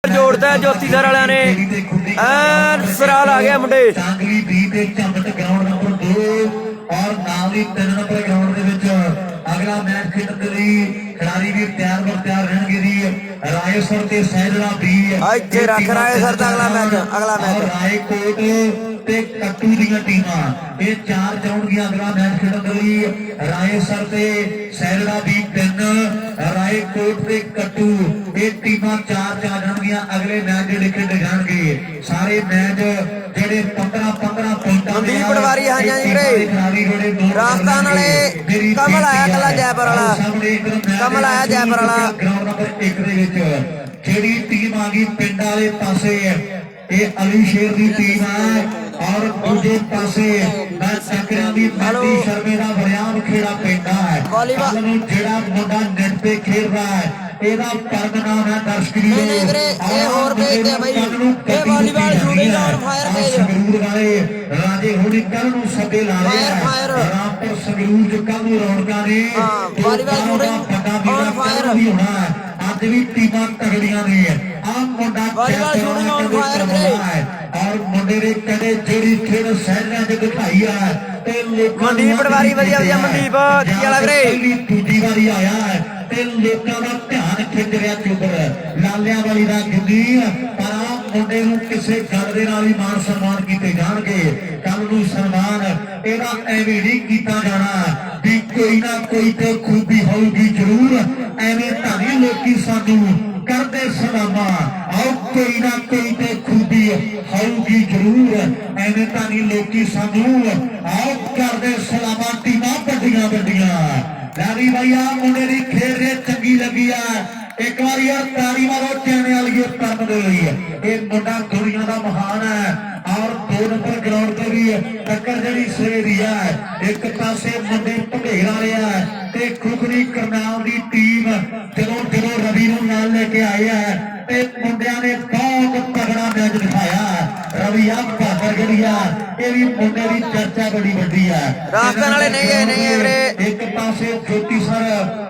जोड़ता है ज्योति सर वाले ने सराल आ गया मुंडे चांगली बी ते झमट ग्राउंड नंबर 2 और नाल ही 3 नंबर ग्राउंड दे विच अगला मैच खेडण दे लई खिडारी भी तैयार रहणगे जी रायसर ते सैजड़ा बी इत्थे रख रायसर दा अगला मैच रायकोट ते कट्टू दीयां टीमां ये 4 जाउणगीਆਂ अगला मैच खेडण दे लई रायसर ते सैजड़ा बी 3 रायकोट ते कट्टू ये टीमां 4 जाणगीਆਂ अगले मैच जेडे खेडे जाणगे सारे मैच जेडे 15-15 पॉइंटां दे मनदीप पटवारी हाँ जी वीरे राजस्थान वाले कमल आया कला जयपुर वाला कमल आया जयपुर वाला ग्राउंड नंबर 1 दे विच जेडी टीम आ गई पिंड वाले पासे ये अली शेर दी टीम है और दूजे पासे मैं सकरिया दी मल्टी शर्मे दा बरियाम खेड़ा पेंदा है कल नूं जेड़ा मुंडा नेट पे खेल रहा है ਇਹਦਾ ਪਰਮ ਨਾਮ ਹੈ ਦਰਸ਼ਕਰੀ ਨਹੀਂ ਵੀਰੇ ਇਹ ਹੋਰ ਭੇਜਦੇ ਆ ਬਾਈ ਇਹ ਵਾਲੀਬਾਲ ਸ਼ੂਟਿੰਗ ਔਨ ਫਾਇਰ ਭੇਜ ਸੰਗਰੂਰ ਵਾਲੇ ਰਾਜੇ ਹੋਣੀ ਕੱਲ ਨੂੰ ਸੱਦੇ ਲਾ ਰਹੇ ਆ ਰਾਮਪੁਰ ਸੰਗਰੂਰ ਚ ਕੱਲ ਨੂੰ ਰੌਣਕਾਂ ਨੇ ਵਾਲੀਬਾਲ ਸ਼ੂਟਿੰਗ ਔਨ ਫਾਇਰ ਵੀ ਹੋਣਾ ਅੱਜ ਵੀ ਟੀਮਾਂ ਤਗੜੀਆਂ ਨੇ ਆ ਮੁੰਡਾ ਵਾਲੀਬਾਲ ਸ਼ੂਟਿੰਗ ਔਨ ਫਾਇਰ ਵੀਰੇ ਔਰ ਮੁੰਡੇ ਨੇ ਕਦੇ ਜਿਹੜੀ ਖੇਡ ਸਹਿਜਾਂ ਚ ਦਿਖਾਈ ਆ ਤੇ ਮਨਦੀਪ ਪਟਵਾਰੀ ਵਧੀਆ ਮਨਦੀਪ ਕੀ ਵਾਲਾ ਵੀਰੇ ਦੂਜੀ ਵਾਰੀ ਆਇਆ ਹੈ ਤੇ ਲੋਕਾਂ ਦਾ ਧਿਆਨ ਖਿੱਚ ਰਿਹਾ ਚੁੱਪਰ ਲਾਲਿਆਂ ਵਾਲੀ ਦਾ ਗੁੱਡੀ ਪਰ ਆ ਮੁੰਡੇ ਨੂੰ ਕਿਸੇ ਗੱਲ ਦੇ ਨਾਲ ਹੀ ਮਾਨ ਸਨਮਾਨ ਕੀਤੇ ਜਾਣਗੇ ਕੱਲ ਨੂੰ ਸਨਮਾਨ ਇਹਦਾ ਐਵੇਂ ਨਹੀਂ ਕੀਤਾ ਜਾਣਾ ਵੀ ਕੋਈ ਨਾ ਕੋਈ ਤੇ ਖੂਬੀ ਹੋਊਗੀ ਜ਼ਰੂਰ ਐਵੇਂ ਤਾਂ ਨਹੀਂ ਲੋਕੀ ਸਾਨੂੰ ਕਰਦੇ ਸਲਾਮਾ ਆਓ ਕੋਈ ਨਾ ਕੋਈ ਤੇ ਖੂਬੀ ਹੋਊਗੀ ਜ਼ਰੂਰ ਐਵੇਂ ਤਾਂ ਨਹੀਂ ਲੋਕੀ ਸਾਨੂੰ ਆਓ ਕਰਦੇ ਸਲਾਮਾ ਟੀਮਾਂ ਵੱਡੀਆਂ लारी भैया मुंडे की खेल चंगी लगी है एक बार यार तारी मारो कहने वाली कर्म दे रही है ये मुंडा दुनिया का महान है और 2 नंबर ग्राउंड पे भी टक्कर जड़ी सवेरी है एक पासे मुंडे भंडेर वाले है ते खुखरी करनाल की टीम जदों रवि नूं नाल लेके आए है ते मुंडिया ने बहुत तगड़ा मैच दिखाया रवि आप बहादुर गई ये भी मुंडे की चर्चा बड़ी वड्डी है राजस्थान वाले नहीं है वीरे एक पासे ज्योति सर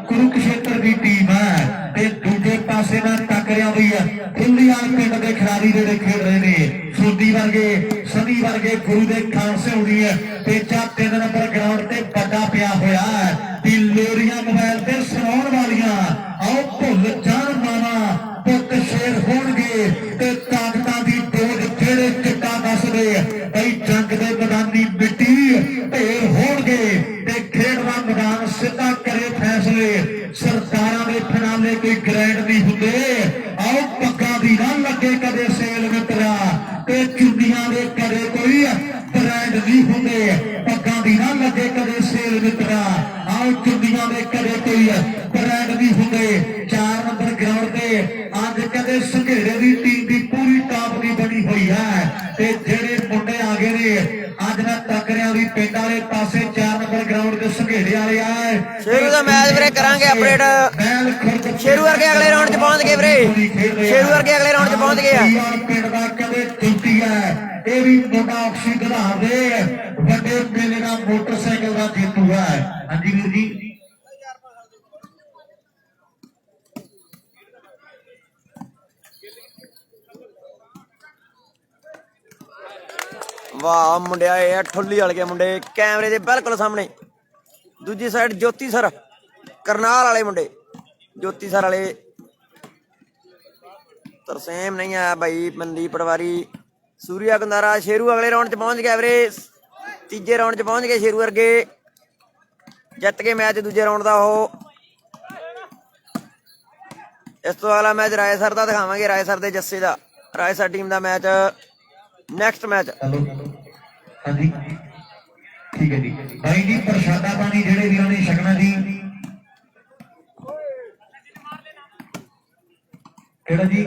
कुरुक्षेत्र की टीम है ते दूजे पासे ना टकरिया हुई है फुल्लीआल पिंड के खिलाड़ी जेडे खेल रहे ने सोधी वर्गे सनी वर्गे गुरु के खालसे होनी है पेचा 3 नंबर ग्राउंड ते बड़ा पिया होया है ती लोरियां मोबाइल ते सुनाउण वालियां आओ भुल जाण मावा पुत शेर होणगे ते ताकतां दी डोज जेड़े चिट्टा दसदे भई जंग दे मैदानी मिट्टी ढेर होणगे ते खेड दा मैदान सिद्धा करे फैसले सरकारां दे फिनाले कोई ग्रैंड नहीं हुंदे आओ पग्गां दी ना लगे कदे सेल मित्रा ते चुन्नियां दे कदे कोई ब्रांड नहीं हुंदे पग्गां दी ना लगे कदे सेल मित्रा आओ चुन्नियां दे कदे कोई ब्रांड नहीं हुंदे 4 नंबर ग्राउंड ते अज कदे संघेड़े दी टीम दी पूरी टॉप दी बनी हुई है ते जेड़े मुंडे आ गए ने अज ना टकरियां दी पिंड वाले पासे 4 नंबर ग्राउंड ते संघेड़े वाले आए शेरू दा मैच वीरे करांगे अपडेट शेरू वर्गे अगले राउंड च पहुंच गए वीरे शेरू वर्गे अगले राउंड च पहुंच गए पिंड दा कदे टुटी है ये भी मुंडा ऑक्सी घड़ा दे वड्डे मेले दा मोटरसाइकिल दा जेतू है हां जी वीर जी वाह मुंडिया ये ठुल्ली वाले के मुंडे कैमरे के बिल्कुल सामने दूजी साइड ज्योति सर करनाल वाले मुंडे ज्योति सर वाले तरसेम नहीं आया भाई मनदीप पटवारी सूर्या गंदारा शेरू अगले राउंड च पहुंच गया वीरे तीजे राउंड च पहुंच गए शेरू वर्गे जित के मैच दूजे राउंड का हो इस तो अगला मैच रायसर का दिखावे रायसर के जस्से का रायसर टीम का मैच नेक्स्ट मैच हाँ जी ठीक है जी भाई जी प्रशादा पानी जेडे वीरों ने छकना जी केड़ा जी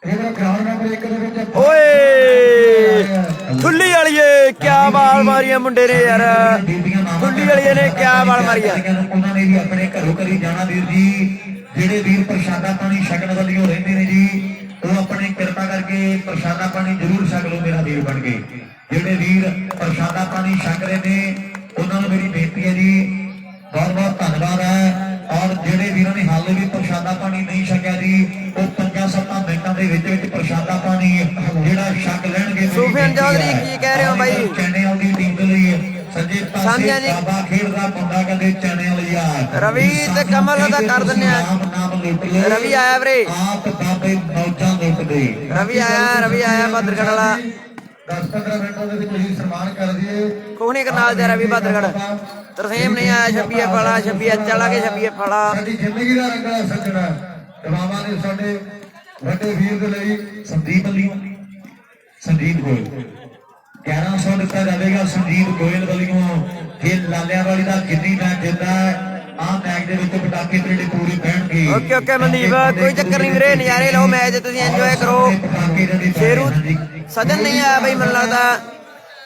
हेलो ग्राउंड नंबर 1 दे विच ओए ठुल्ली वाली क्या बाल मारिया मुंडे ने यार ठुल्ली वाली ने क्या बाल मारिया उन्होंने भी अपने घरों घरी जाना वीर जी जेडे वीर प्रशादा पानी छकण वाली हो रहे ने जी वो अपने कृपा करके प्रशादा पानी जरूर छक लो मेरा वीर बन के जेडे वीर प्रशादा पानी छक रहे ने ਚੌਧਰੀ ਕੀ ਕਹਿ ਰਹੇ ਹੋ ਬਾਈ? ਚੈਨਲ ਦੀ ਟੀਮ ਦੇ ਲਈ ਸੱਜੇ ਪਾਸੇ ਸਮਝਿਆ ਜੀ। ਬਾਬਾ ਖੇਡਦਾ ਮੁੰਡਾ ਕਹਿੰਦੇ ਚੈਨਲ ਯਾਰ ਰਵੀ ਤੇ ਕਮਲ ਦਾ ਕਰ ਦਿੰਦੇ ਆ। ਰਵੀ ਆਇਆ ਵੀਰੇ, ਆਪ ਬਾਬੇ ਮੌਜਾਂ ਲੁੱਟਦੇ। ਰਵੀ ਆਇਆ ਬਾਦਰਗੜ ਵਾਲਾ 10-15 ਮਿੰਟਾਂ ਦੇ ਵਿੱਚ ਤੁਸੀਂ ਸਨਮਾਨ ਕਰ ਦਈਏ। ਕੋਹਣੀ ਕਰਨਾਲ ਤੇ ਰਵੀ ਬਾਦਰਗੜ। ਤਰਸੇਮ ਨਹੀਂ ਆਇਆ, 26 ਵਾਲਾ 26 ਚਲਾ ਕੇ 26 ਵਾਲਾ। ਸਾਡੀ ਜ਼ਿੰਦਗੀ ਦਾ ਰੰਗਲਾ ਸੱਜਣਾ ਦਵਾਵਾਂ ਦੇ ਸਾਡੇ ਵੱਡੇ ਵੀਰ ਦੇ ਲਈ ਸੰਦੀਪ ਵੱਲੋਂ ਸੰਦੀਪ ਗੋਇਲ 1100 ਦਿੱਤਾ ਜਾਵੇਗਾ। ਸੰਦੀਪ ਗੋਇਲ ਵੱਲੋਂ ਇਹ ਲਾਲਿਆਂ ਵਾਲੀ ਦਾ ਕਿੰਨੀ ਮੈਚ ਜਿੱਤਦਾ ਆ ਮੈਚ ਦੇ ਵਿੱਚ ਪਟਾਕੇ ਤੇਰੇ ਪੂਰੇ ਪੈਣਗੇ। ਓਕੇ ਮਨਦੀਪ, ਕੋਈ ਚੱਕਰ ਨਹੀਂ ਵੀਰੇ, ਨਜ਼ਾਰੇ ਲਓ ਮੈਚ, ਤੁਸੀਂ ਇੰਜੋਏ ਕਰੋ। ਸ਼ੇਰੂ ਸਜਨ ਨਹੀਂ ਆਇਆ ਬਈ, ਮੈਨੂੰ ਲੱਗਦਾ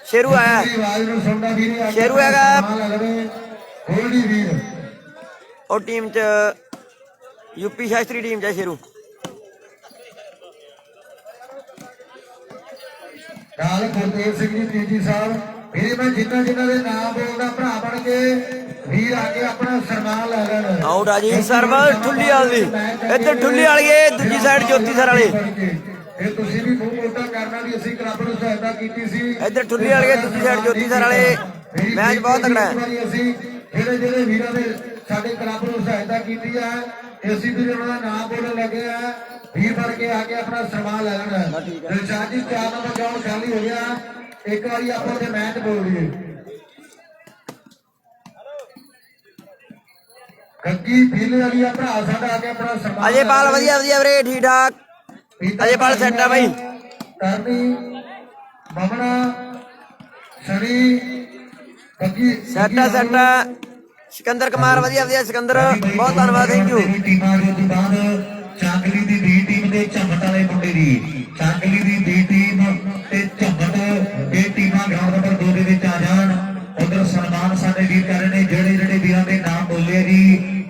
ਸ਼ੇਰੂ ਆਇਆ। ਸ਼ੇਰੂ ਹੈਗਾ ਉਹ ਟੀਮ ਚ, ਯੂਪੀ ਸ਼ਾਸਤਰੀ ਟੀਮ ਚ ਸ਼ੇਰੂ। ਨਾਲ ਗੁਰਦੇਵ ਸਿੰਘ ਜੀ ਤੇਜੀ ਸਾਹਿਬ, ਵੀਰੇ ਮੈਂ ਜਿਨ੍ਹਾਂ ਦੇ ਨਾਮ ਬੋਲਦਾ ਭਰਾ ਬਣ ਕੇ ਵੀਰ ਆ ਕੇ ਆਪਣਾ ਸਨਮਾਨ ਲੈ ਲੈਣ। ਆਓ ਰਾਜੀਵ ਸਰਵਰ ਠੁੱਲੀ ਵਾਲੀ, ਇੱਧਰ ਠੁੱਲੀ ਵਾਲੀਏ, ਦੂਜੀ ਸਾਈਡ ਜੋਤੀ ਸਰ ਵਾਲੇ। ਇਹ ਤੁਸੀਂ ਵੀ ਮੂੰਹ ਮੋਟਾ ਕਰਨਾ ਵੀ ਅਸੀਂ ਕਲੱਬ ਨੂੰ ਸਹਾਇਤਾ ਕੀਤੀ ਸੀ। ਇੱਧਰ ਠੁੱਲੀ ਵਾਲੀਏ, ਦੂਜੀ ਸਾਈਡ ਜੋਤੀ ਸਰ ਵਾਲੇ। ਮੈਚ ਬਹੁਤ ਤਕੜਾ ਹੈ। ਅਸੀਂ ਜਿਹੜੇ ਵੀਰਾਂ ਨੇ ਸਾਡੇ ਕਲੱਬ ਨੂੰ ਸਹਾਇਤਾ ਕੀਤੀ ਹੈ, ਅਸੀਂ ਵੀ ਉਹਨਾਂ ਦਾ ਨਾਮ ਬੋਲਣ ਲੱਗੇ ਆ। ਵੀਰ ਬਣ ਕੇ ਆ ਕੇ ਆਪਣਾ ਸਨਮਾਨ ਲੈ ਲੈਣਾ। ਦਿਲਸ਼ਾਦ ਜੀ 4 ਨੰਬਰ ਗਰਾਊਂਡ ਖਾਲੀ ਹੋ ਗਿਆ, ਇੱਕ ਵਾਰੀ ਆਪਾਂ ਤੇ ਮੈਚ ਬੋਲ ਲਈਏ। ਗੱਗੀ ਫੀਲ ਵਾਲੀ ਆ ਭਰਾ ਸਾਡਾ ਆ ਕੇ ਆਪਣਾ ਸਨਮਾਨ। ਅਜੇਪਾਲ ਵਧੀਆ ਵੀਰੇ, ਠੀਕ ਠਾਕ। ਅਜੇਪਾਲ ਸੈੱਟ ਆ ਬਾਈ। ਕਰਨੀ ਮਮਣਾ ਸਰੀ ਗੱਗੀ ਸੈੱਟ। ਸਿਕੰਦਰ ਕੁਮਾਰ ਵਧੀਆ ਸਿਕੰਦਰ, ਬਹੁਤ ਧੰਨਵਾਦ, ਥੈਂਕ ਯੂ। ਟੀਮਾਂ ਦੇ ਤੋਂ ਬਾਅਦ ਚਾਂਗਲੀ ਦੀ ਬੀ ਟੀਮ ਦੇ ਝੰਮਟ ਵਾਲੇ ਮੁੰਡੇ ਦੀ, ਚਾਂਗਲੀ ਦੀ ਬੀ ਟੀਮ ਤੇ ਝੰਮਟ ਇਹ ਟੀਮਾਂ ਗਰਾਊਂਡ ਨੰਬਰ 2 ਦੇ ਵਿੱਚ ਆ ਜਾਣ। ਉਧਰ ਸਨਮਾਨ ਸਾਡੇ ਵੀਰ ਕਰ ਰਹੇ ਨੇ, ਜਿਹੜੇ ਵੀਰਾਂ ਦੇ ਨਾਮ ਬੋਲੇ ਜੀ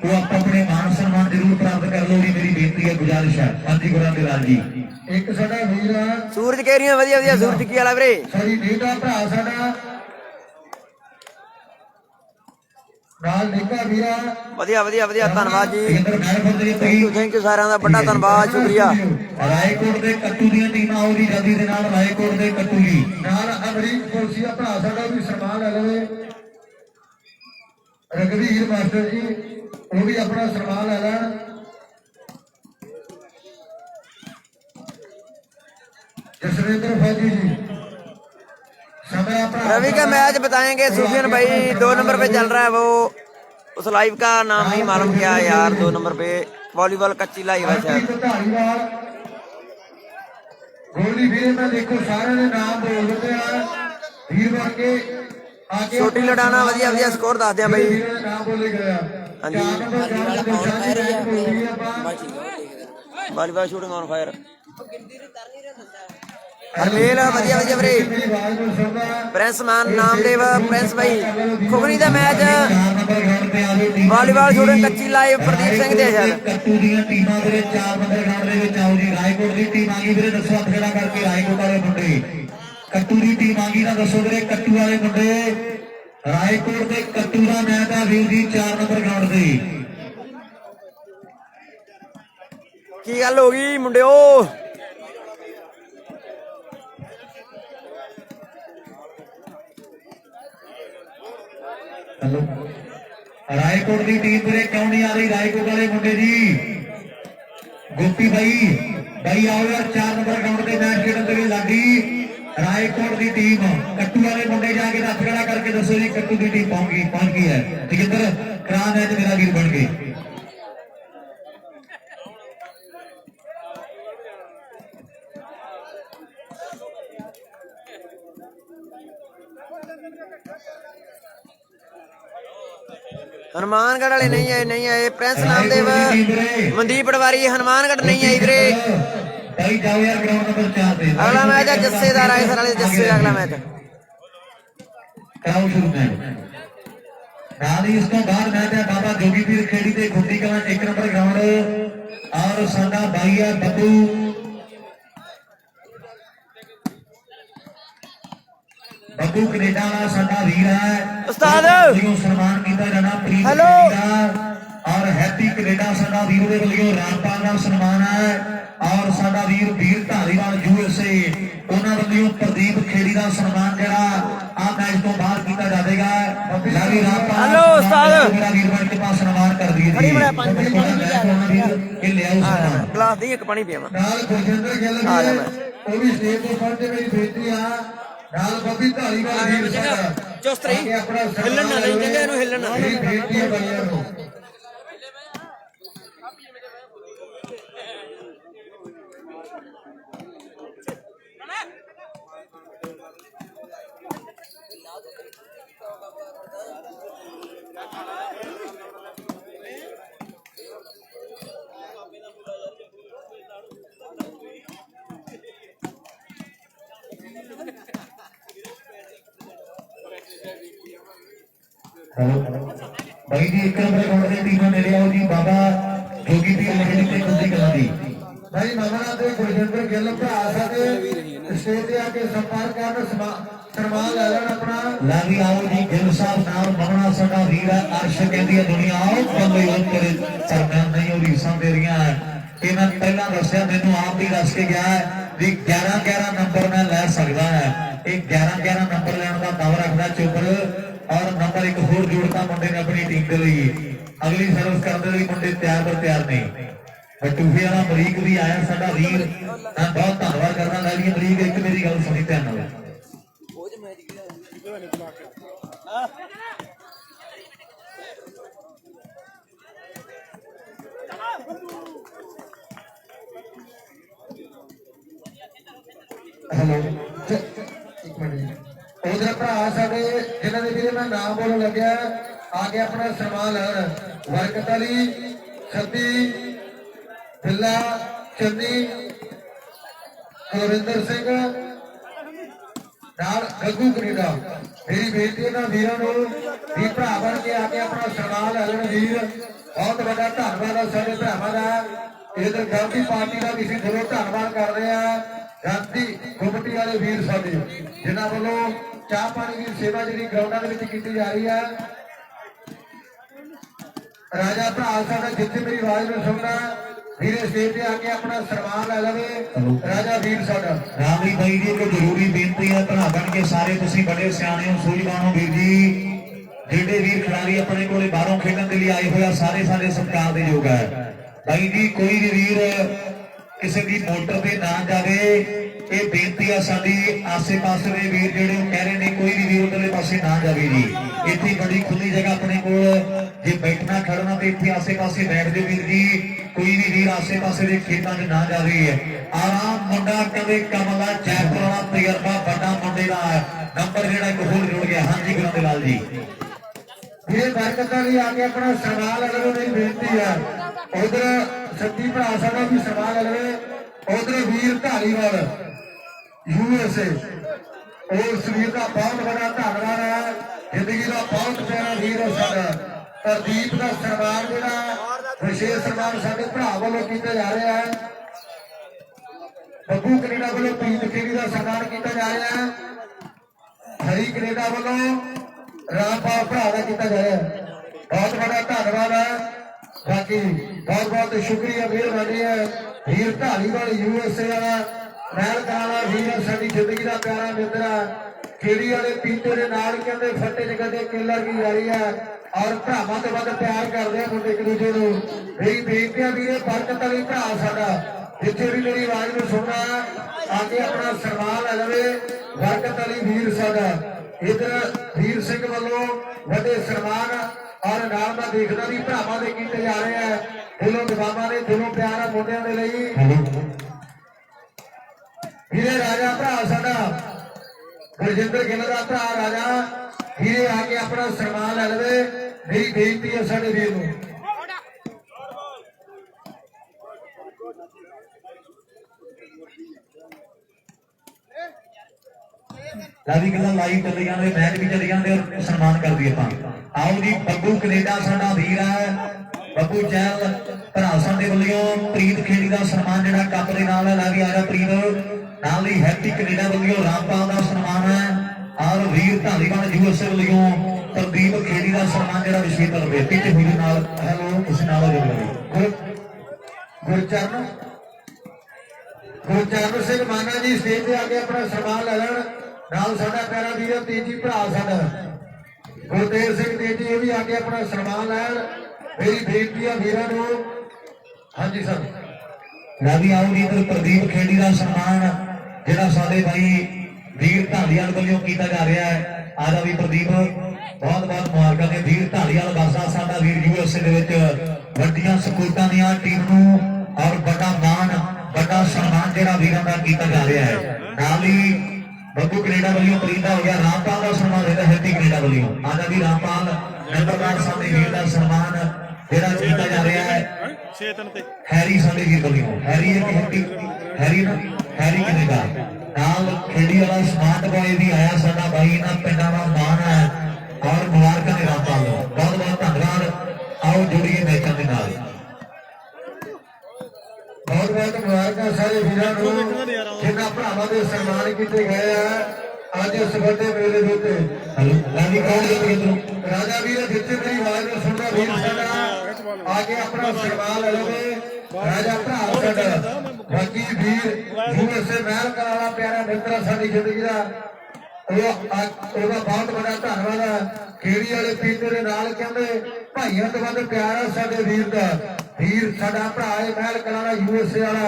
ਉਹ ਆਪੋ ਆਪਣੇ ਮਾਨ ਸਨਮਾਨ ਜ਼ਰੂਰ ਪ੍ਰਾਪਤ ਕਰ ਲਓ ਜੀ, ਮੇਰੀ ਬੇਨਤੀ ਹੈ, ਗੁਜ਼ਾਰਿਸ਼ ਹੈ। ਹਾਂਜੀ ਗੁਰਾਂ ਦੇ ਲਾਲ ਜੀ। ਇੱਕ ਸਾਡਾ ਵੀਰ ਸੂਰਜ ਕੇਰੀਆਂ ਵਧੀਆ ਸੂਰਜ ਕੀ ਵਾਲਾ ਵੀਰੇ। ਸਾਡੀ ਨੀਤਾ ਭਰਾ ਸਾਡਾ ਨਾਲ ਨਿੱਕਾ ਵੀਰਾ ਵਧੀਆ ਧੰਨਵਾਦ ਜੀ, ਥੈਂਕ ਥੈਂਕ ਯੂ ਸਾਰਿਆਂ ਦਾ ਵੱਡਾ ਧੰਨਵਾਦ, ਸ਼ੁਕਰੀਆ। ਰਾਏਕੋਟ ਦੇ ਕੱਟੂ ਦੀਆਂ ਟੀਮਾਂ ਆਉਗੀ ਜਲਦੀ ਦੇ ਨਾਲ। ਰਾਏਕੋਟ ਦੇ ਕੱਟੂ ਜੀ ਨਾਲ ਅਮਰੀਕ ਪੁਲਸੀਆ ਭਰਾ ਸਾਡਾ ਵੀ ਸਨਮਾਨ ਲੈ ਲਵੇ। ਰਗਵੀਰ ਮਾਸਟਰ ਜੀ ਉਹ ਵੀ ਆਪਣਾ ਸਨਮਾਨ ਲੈ ਲੈਣ। ਜਸਵਿੰਦਰ ਫੌਜੀ ਜੀ रवि का मैच बताएंगे सुफियान भाई। 2 नंबर पे चल रहा है वो, उस लाइव का नाम नहीं मालूम क्या है यार। 2 नंबर पे वॉलीबॉल कच्ची लाइव है शायद। गोली वीर में देखो सारे ने नाम बोल देते हैं वीर बन के आगे। छोटी लड़ाना ਵਧੀਆ स्कोर दस दिया भाई। नाम बोले गया। हाँ जी, volleyball shooting on fire. Harmel ਵਧੀਆ ਵੀਰੇ। ਪ੍ਰਿੰਸ ਮਾਨ ਨਾਮਦੇਵ ਪ੍ਰਿੰਸ ਭਾਈ ਖੁਗਰੀ ਦਾ ਮੈਚ ਵਾਲੀਬਾਲ ਸ਼ੂਟਿੰਗ ਕੱਚੀ ਲਾਈਵ ਪ੍ਰਦੀਪ ਸਿੰਘ ਦੇ ਸ਼ਾਇਦ। ਕੱਟੂ ਦੀਆਂ ਟੀਮਾਂ ਵੀਰੇ 4 ਨੰਬਰ ਗਰਾਊਂਡ ਦੇ ਵਿੱਚ ਆਓ ਜੀ। ਰਾਏਕੋਟ ਦੀ ਟੀਮ ਆ ਗਈ ਵੀਰੇ, ਦੱਸੋ ਹੱਥ ਖੜਾ ਕਰਕੇ। ਰਾਏਕੋਟ ਵਾਲੇ ਮੁੰਡੇ ਕੱਟੂ ਦੀ ਟੀਮ ਆ ਗਈ ਨਾ, ਦੱਸੋ ਵੀਰੇ ਕੱਟੂ ਵਾਲੇ ਮੁੰਡੇ। ਰਾਏਕੋਟ ਦੇ ਕੱਟੂ ਦਾ ਮੈਚ ਆ ਵੀਰ ਜੀ 4 ਨੰਬਰ ਗਰਾਊਂਡ ਤੇ। ਕੀ ਗੱਲ ਹੋ ਗਈ ਮੁੰਡਿਓ? ਰਾਏਕੋਟ ਦੀ ਟੀਮ ਵੀਰੇ ਕਿਉਂ ਨਹੀਂ ਆ ਰਹੀ? ਰਾਏਕੋਟ ਵਾਲੇ ਮੁੰਡੇ ਜੀ ਗੋਪੀ ਬਾਈ ਆਓ ਯਾਰ। 4 ਨੰਬਰ ਗਰਾਊਂਡ ਤੇ ਮੈਚ ਖੇਡਣ ਦੇ ਲਈ ਲੱਗੀ ਰਾਏਕੋਟ ਦੀ ਟੀਮ। ਕੱਟੂ ਵਾਲੇ ਮੁੰਡੇ ਜਾ ਕੇ ਹੱਥ ਖੜਾ ਕਰਕੇ ਦੱਸੋ ਜੀ ਕੱਟੂ ਦੀ ਟੀਮ ਪਹੁੰਚ ਗਈ ਹੈ। ਜੋਗਿੰਦਰ ਕਰਾ ਮੈਚ ਮੇਰਾ ਵੀਰ ਬਣ ਕੇ। हनुमानगढ़ वाले नहीं आए। प्रिंस नामदेव मनदीप पटवारी हनुमानगढ़ नहीं आई वीरे। अगला मैच है जस्सेदार आए सर वाले जस्से अगला मैच इसको बाहर मैच है बाबा जोगी पीर खेड़ी ते खुदी कला 1 नंबर ग्राउंड। और साडा भाई है बब्बू कनेडा वाला साडा वीर है उस्ताद। सन्मान किया जाना प्रीत हेलो और हैप्पी कनेडा साडा वीर दे वल्लों रामपाल दा सन्मान है। ਔਰ ਸਾਡਾ ਵੀਰ ਧਾਰੀਵਾਲ USA ਉਹਨਾਂ ਵੱਲੋਂ ਪ੍ਰਦੀਪ ਖੇੜੀ ਦਾ ਸਨਮਾਨ ਜਿਹੜਾ ਆ ਮੈਚ ਤੋਂ ਬਾਹਰ ਕੀਤਾ ਜਾਵੇਗਾ। ਲਾਵੀ ਰਾਪਾ ਹਲੋ ਉਸਤਾਦ ਮੇਰਾ ਵੀਰ ਬਣ ਕੇ ਪਾਸ ਸਨਮਾਨ ਕਰ ਦਈਏ ਖੜੀ ਜੀ ਬੜਾ 5 ਮਿੰਟ ਇਹ ਲਿਆਓ ਸਨਮਾਨ ਗਲਾਸ ਦੀ ਇੱਕ ਪਾਣੀ ਪੀਵਾਂ ਨਾਲ ਗੁਰਜਿੰਦਰ ਗਿੱਲ ਆ ਜਾ ਵੀ ਮੈਂ। ਉਹ ਵੀ ਸਟੇਜ ਤੋਂ ਫੜ ਕੇ ਮੇਰੀ ਬੇਨਤੀ ਆ ਨਾਲ ਬੱਬੀ ਧਾਰੀਵਾਲ ਵੀਰ ਸਾਡਾ ਚੁਸਤ ਰਹੀ ਆਪਣਾ ਹਿੱਲਣ ਨਾ ਨਹੀਂ ਕਹਿੰਦੇ ਇਹਨੂੰ ਹਿੱਲਣ ਨਾ ਮੇਰੀ ਬੇਨਤੀ ਹੈ ਬਾਈਆਂ ਨੂੰ भाई जी एक नंबर राउंड में टीम ने लिया जी बाबा जोगी भी लहरी ते कुंदी कला दी भाई ममना ते गुरजिंदर गिल भरा साडे स्टेज ते आके संपर्क करन सन्मान ले लेना अपना लावी आओ जी गिल साहब नाल ममना साडा वीर है अर्श कहंदी है दुनिया आओ बंदे और करे चरना नहीं और रीसां दे रहियां कि मैं पहला दसया मेनू आप ही दस के गया है भी 11 नंबर मैं ले सकदा है एक 11 नंबर लेने का दावा रखदा चोपर और नंबर एक होर जोड़ता मुंडे ने अपनी टीम के लिए अगली सर्विस करने लिए मुंडे तैयार पर तैयार नहीं टूफे वाला अमरीक भी आया साडा वीर मैं बहुत धन्यवाद करना लाली अमरीक एक मेरी गल सुनी ध्यान नाल हेलो एक मिनट उधर भरा साडे जिन्होंने वीरे मैं नाम बोलने लग्या आगे अपना सन्मान लैन बरकत अली सती बिल्ला चन्नी कुलविंदर सिंह नाल गग्गू कनेडा मेरी बेटी ना वीरों भी भरा बन के आके अपना सन्मान लै लैन वीर बहुत बड़ा धन्यवाद है साडे भरावां दा इधर गांधी पार्टी का भी असीं दिलों धन्यवाद कर रहे हैं गांधी कमेटी वाले वीर साडे जिन्हां वल्लों चाह पानी की सेवा जी ग्राउंडा की जा रही है राजा भरा साडा जिथे मेरी आवाज में सुनना वीर स्टेज पे आके अपना सन्मान लै लवे राजा वीर साडा रामली भाई जी एक जरूरी बेनती है भरा बन के सारे तुसीं बड़े सियाणे हो सूझवान हो वीर जी जेडे वीर खिलाड़ी अपने कोले बाहरों खेलने के लिए आए हुए सारे सारे सत्कार दे योग है भाई जी कोई भी वीर किसी की मोटर पे ना जावे ये बेनती है साडी आसे पासे के वीर जेडे कह रहे ने कोई भी वीर उधरले पासे ना जावे जी इत्थे बड़ी खुली जगह अपने को जे बैठना खड़ना तो इत्थे आसे पासे बैठ जाओ वीर जी कोई भी वीर आसे पासे के खेतों में ना जावे आराम मुंडा कदे कमला जयपुर वाला तजर्बा बड़ा मुंडे का नंबर जेड़ा एक होर जुड़ गया हाँ जी गुरु लाल जी ये बरकत अली आके अपना सन्मान लगे मेरी बेनती है उधर सती भरा साडा भी सन्मान लगे उधर वीर धारीवाल USA और शरीर का बहुत बड़ा धन्यवाद है जिंदगी का बहुत प्यारा वीर है साडा प्रदीप का सन्मान जोड़ा विशेष सन्मान साडे भरा वालों किया जा रहा है बब्बू कनेडा वालों प्रीत खेड़ी का सन्मान किया जा रहा है हरी कनेडा वालों रामपाल भरा का किया जा रहा है बहुत बड़ा धन्यवाद है बाकी बहुत बहुत शुक्रिया मेहरबानी है वीर धारीवाल USA वाला महल कला वीर साडी जिंदगी का प्यारा मित्र खेड़ी वाले पीते के नाल कहते फटे च कदे केलर की जा रही है और भरावां तो वध प्यार करते हैं मुंडे एक दूजे को मेरी बेनती है वीरे बरकत अली भरा साडा जिथे भी मेरी आवाज में सुनना आके अपना सन्मान लै लवे बरकत अली वीर साडा इधर वीर सिंह वालों बड़े सन्मान और नाल मैं देखदा भी भरावां दे कीते जा रहे हैं दिलों दबावां ने दिलों प्यार है मुंडियां दे लई वीरे राजा भरा साडा गुरजिंदर गिल दा भरा राजा वीरे आके अपना सन्मान लै लवे मेरी बेनती है साडे वीर नूं लावी गल्लां लाइव चली जांदे मैच भी चली जांदे और सन्मान कर दिए आपां आओ जी बब्बू कनेडा साडा वीर है बब्बू चहल भरा साडे वल्लों प्रीत खेड़ी का सन्मान जिहड़ा कप दे नाल है लावी आ जा प्रीत नाल ही हैप्पी कनेडा वल्लों रामपाल का सन्मान है और वीर धारीवाल USA वल्लों प्रदीप खेड़ी का सन्मान जिहड़ा विशेष तौर पे पीछे हुई नाल हेलो उस नाल जुड़ लगे गुरचरण ਗੁਰਚਰਨ ਸਿੰਘ ਮਾਨਾ ਜੀ ਸਟੇਜ ਤੇ ਆ ਕੇ ਆਪਣਾ ਸਨਮਾਨ ਲੈ ਲੈਣ। ਨਾਲ ਸਾਡਾ ਪਿਆਰਾ ਵੀਰ ਤੇਜੀ ਭਰਾ ਸਾਡਾ ਗੁਰਦੇਵ ਸਿੰਘ ਤੇਜੀ, ਇਹ ਵੀ ਆ ਕੇ ਆਪਣਾ ਸਨਮਾਨ ਲੈਣ। ਮੇਰੀ ਬੇਨਤੀ ਆ ਵੀਰਾਂ ਨੂੰ। ਹਾਂਜੀ ਸਰ ਰਾਵੀ ਆਓ ਜੀ ਇਧਰ ਪ੍ਰਦੀਪ ਖੇੜੀ ਦਾ ਸਨਮਾਨ ਜਿਹੜਾ ਸਾਡੇ ਭਾਈ ਵੀਰ ਢਾਲੀਵਾਲ ਵੱਲੋਂ ਕੀਤਾ ਜਾ ਰਿਹਾ ਹੈ। ਆਦਾ ਵੀ ਪ੍ਰਦੀਪ ਬਹੁਤ ਬਹੁਤ ਮੁਬਾਰਕਾਂ ਨੇ। ਵੀਰ ਢਾਲੀਵਾਲ ਵਾਸਾ ਸਾਡਾ ਵੀਰ USA ਦੇ ਵਿੱਚ ਵੱਡੀਆਂ ਸਪੋਰਟਾਂ ਦੀਆਂ ਟੀਮ ਨੂੰ ਔਰ ਵੱਡਾ ਮਾਣ ਵੱਡਾ ਸਨਮਾਨ ਜਿਹੜਾ ਵੀਰਾਂ ਦਾ ਕੀਤਾ ਜਾ ਰਿਹਾ ਹੈ। ਨਾਲ ਹੀ ਬੱਬੂ ਕੈਨੇਡਾ ਵੱਲੋਂ ਪ੍ਰੀਤਾ ਹੋ ਗਿਆ। ਰਾਮਪਾਲ ਦਾ ਸਨਮਾਨ ਦਿੱਤਾ ਹੈਪੀ ਕੈਨੇਡਾ ਵੱਲੋਂ। ਆਦਾ ਵੀ ਰਾਮਪਾਲ ਨੰਬਰਦਾਰ ਸਾਡੇ ਵੀਰ ਦਾ ਸਨਮਾਨ ਜਿਹੜਾ ਕੀਤਾ ਜਾ ਰਿਹਾ ਹੈ। 6-3 ਤੇ ਹੈਰੀ ਸਾਡੇ ਵੀਰ ਵੱਲੋਂ। ਹੈਰੀ ਇੱਕ ਹੈਰੀ ਕੈਨੇਡਾ ਨਾਲ ਖੇਡੀ ਵਾਲਾ ਸਮਾਰਟ ਬॉय ਵੀ ਆਇਆ ਸਾਡਾ ਭਾਈ। ਇਹਨਾਂ ਪਿੰਡਾਂ ਦਾ ਮਾਣ ਹੈ ਔਰ ਮੁਬਾਰਕਾਂ ਨੇ ਰਾਮਪਾਲ ਨੂੰ। ਬਹੁਤ ਬਹੁਤ ਧੰਨਵਾਦ। ਆਓ ਜੁੜੀਏ ਮੈਚਾਂ ਦੇ ਨਾਲ। ਬਹੁਤ ਬਹੁਤ ਮੁਬਾਰਕਾਂ ਸਾਰੇ ਵੀਰਾਂ ਨੂੰ ਜਿਨ੍ਹਾਂ ਭਰਾਵਾਂ ਦੇ ਸਨਮਾਨ ਕੀਤੇ ਗਏ ਆ ਅੱਜ ਇਸ ਵੱਡੇ ਮੇਲੇ ਦੇ ਉੱਤੇ। ਰਾਜੀ ਕੌਣ ਦੇ ਰਾਜਾ ਵੀਰ ਜਿੱਥੇ ਮੇਰੀ ਆਵਾਜ਼ ਨੂੰ ਸੁਣਦਾ ਵੀਰ ਸਾਡਾ ਆ ਕੇ ਆਪਣਾ ਸਨਮਾਨ ਲੈ ਲਵੇ। ਰਾਜਾ ਭਰਾ ਸਾਡਾ ਬਾਕੀ ਵੀਰ USA ਮਹਿਲ ਵਾਲਾ ਪਿਆਰਾ ਮਿੱਤਰ ਸਾਡੀ ਜ਼ਿੰਦਗੀ ਦਾ ਉਹਦਾ ਬਹੁਤ ਬੜਾ ਧੰਨਵਾਦ ਹੈ। ਖੇੜੀ ਵਾਲੇ ਪੀਤੇ ਦੇ ਨਾਲ ਕਹਿੰਦੇ ਭਾਈਆਂ ਤੋਂ ਵੱਧ ਪਿਆਰ ਆ ਸਾਡੇ ਵੀਰ ਦਾ। ਵੀਰ ਸਾਡਾ ਭਰਾ ਹੈ ਮਹਿਲ ਕਲਾਂ ਦਾ USA ਵਾਲਾ।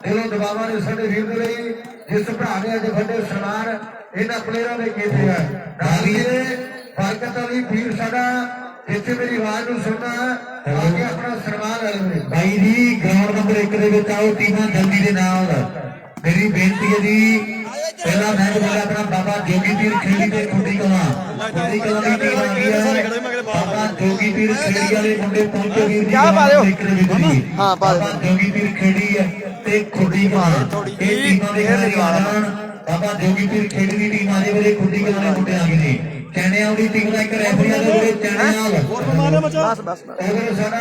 ਦਿਲੋਂ ਦਬਾਵਾਂ ਨੇ ਸਾਡੇ ਵੀਰ ਦੇ ਲਈ ਜਿਸ ਭਰਾ ਨੇ ਅੱਜ ਵੱਡੇ ਸਨਮਾਨ ਇਹਨਾਂ ਪਲੇਅਰਾਂ ਦੇ ਕੀਤੇ ਆ। ਨਾਲ ਹੀ ਬਰਕਤ ਵਾਲੀ ਵੀਰ ਸਾਡਾ ਜਿੱਥੇ ਮੇਰੀ ਆਵਾਜ਼ ਨੂੰ ਸੁਣਨਾ ਆ ਕੇ ਆਪਣਾ ਸਨਮਾਨ ਲੈ ਲਵੇ। ਭਾਈ ਜੀ ਗਰਾਊਂਡ ਨੰਬਰ 1 ਦੇ ਵਿੱਚ ਆਓ ਟੀਮਾਂ ਜਲਦੀ ਦੇ ਨਾਲ। ਮੇਰੀ ਬੇਨਤੀ ਹੈ ਜੀ ਪਹਿਲਾ ਮੈਚ ਹੋਇਆ ਆਪਣਾ ਬਾਬਾ ਜੋਗੀ ਪੀਰ ਖੇੜੀ ਤੇ ਖੁੱਡੀ ਕਲਾਂ ਦੀ ਟੀਮ ਆ ਗਈ ਹੈ। ਬਾਬਾ ਜੋਗੀ ਪੀਰ ਖੇੜੀ ਵਾਲੇ ਮੁੰਡੇ ਪਹੁੰਚੇ ਵੀਰ ਜੀ ਹਾਂ ਬਾਬਾ ਜੋਗੀ ਪੀਰ ਖੇੜੀ ਹੈ ਤੇ ਖੁੱਡੀ ਕਲਾਂ ਇਹ ਟੀਮਾਂ ਦੇ ਖਿਡਾਰੀ ਆ ਜਾਣ। ਬਾਬਾ ਜੋਗੀ ਪੀਰ ਖੇੜੀ ਦੀ ਟੀਮ ਆਜੇ ਵੇਲੇ ਖੁੱਡੀ ਕਲਾਂ ਦੇ ਮੁੰਡੇ ਆ ਗਏ ਨੇ। ਚੈਣਿਆਂ ਦੀ ਟੀਮ ਦਾ ਇੱਕ ਰੈਫਰੀ ਆ ਜਿਹੜੇ ਚੈਣਿਆਂ ਬਸ ਬਸ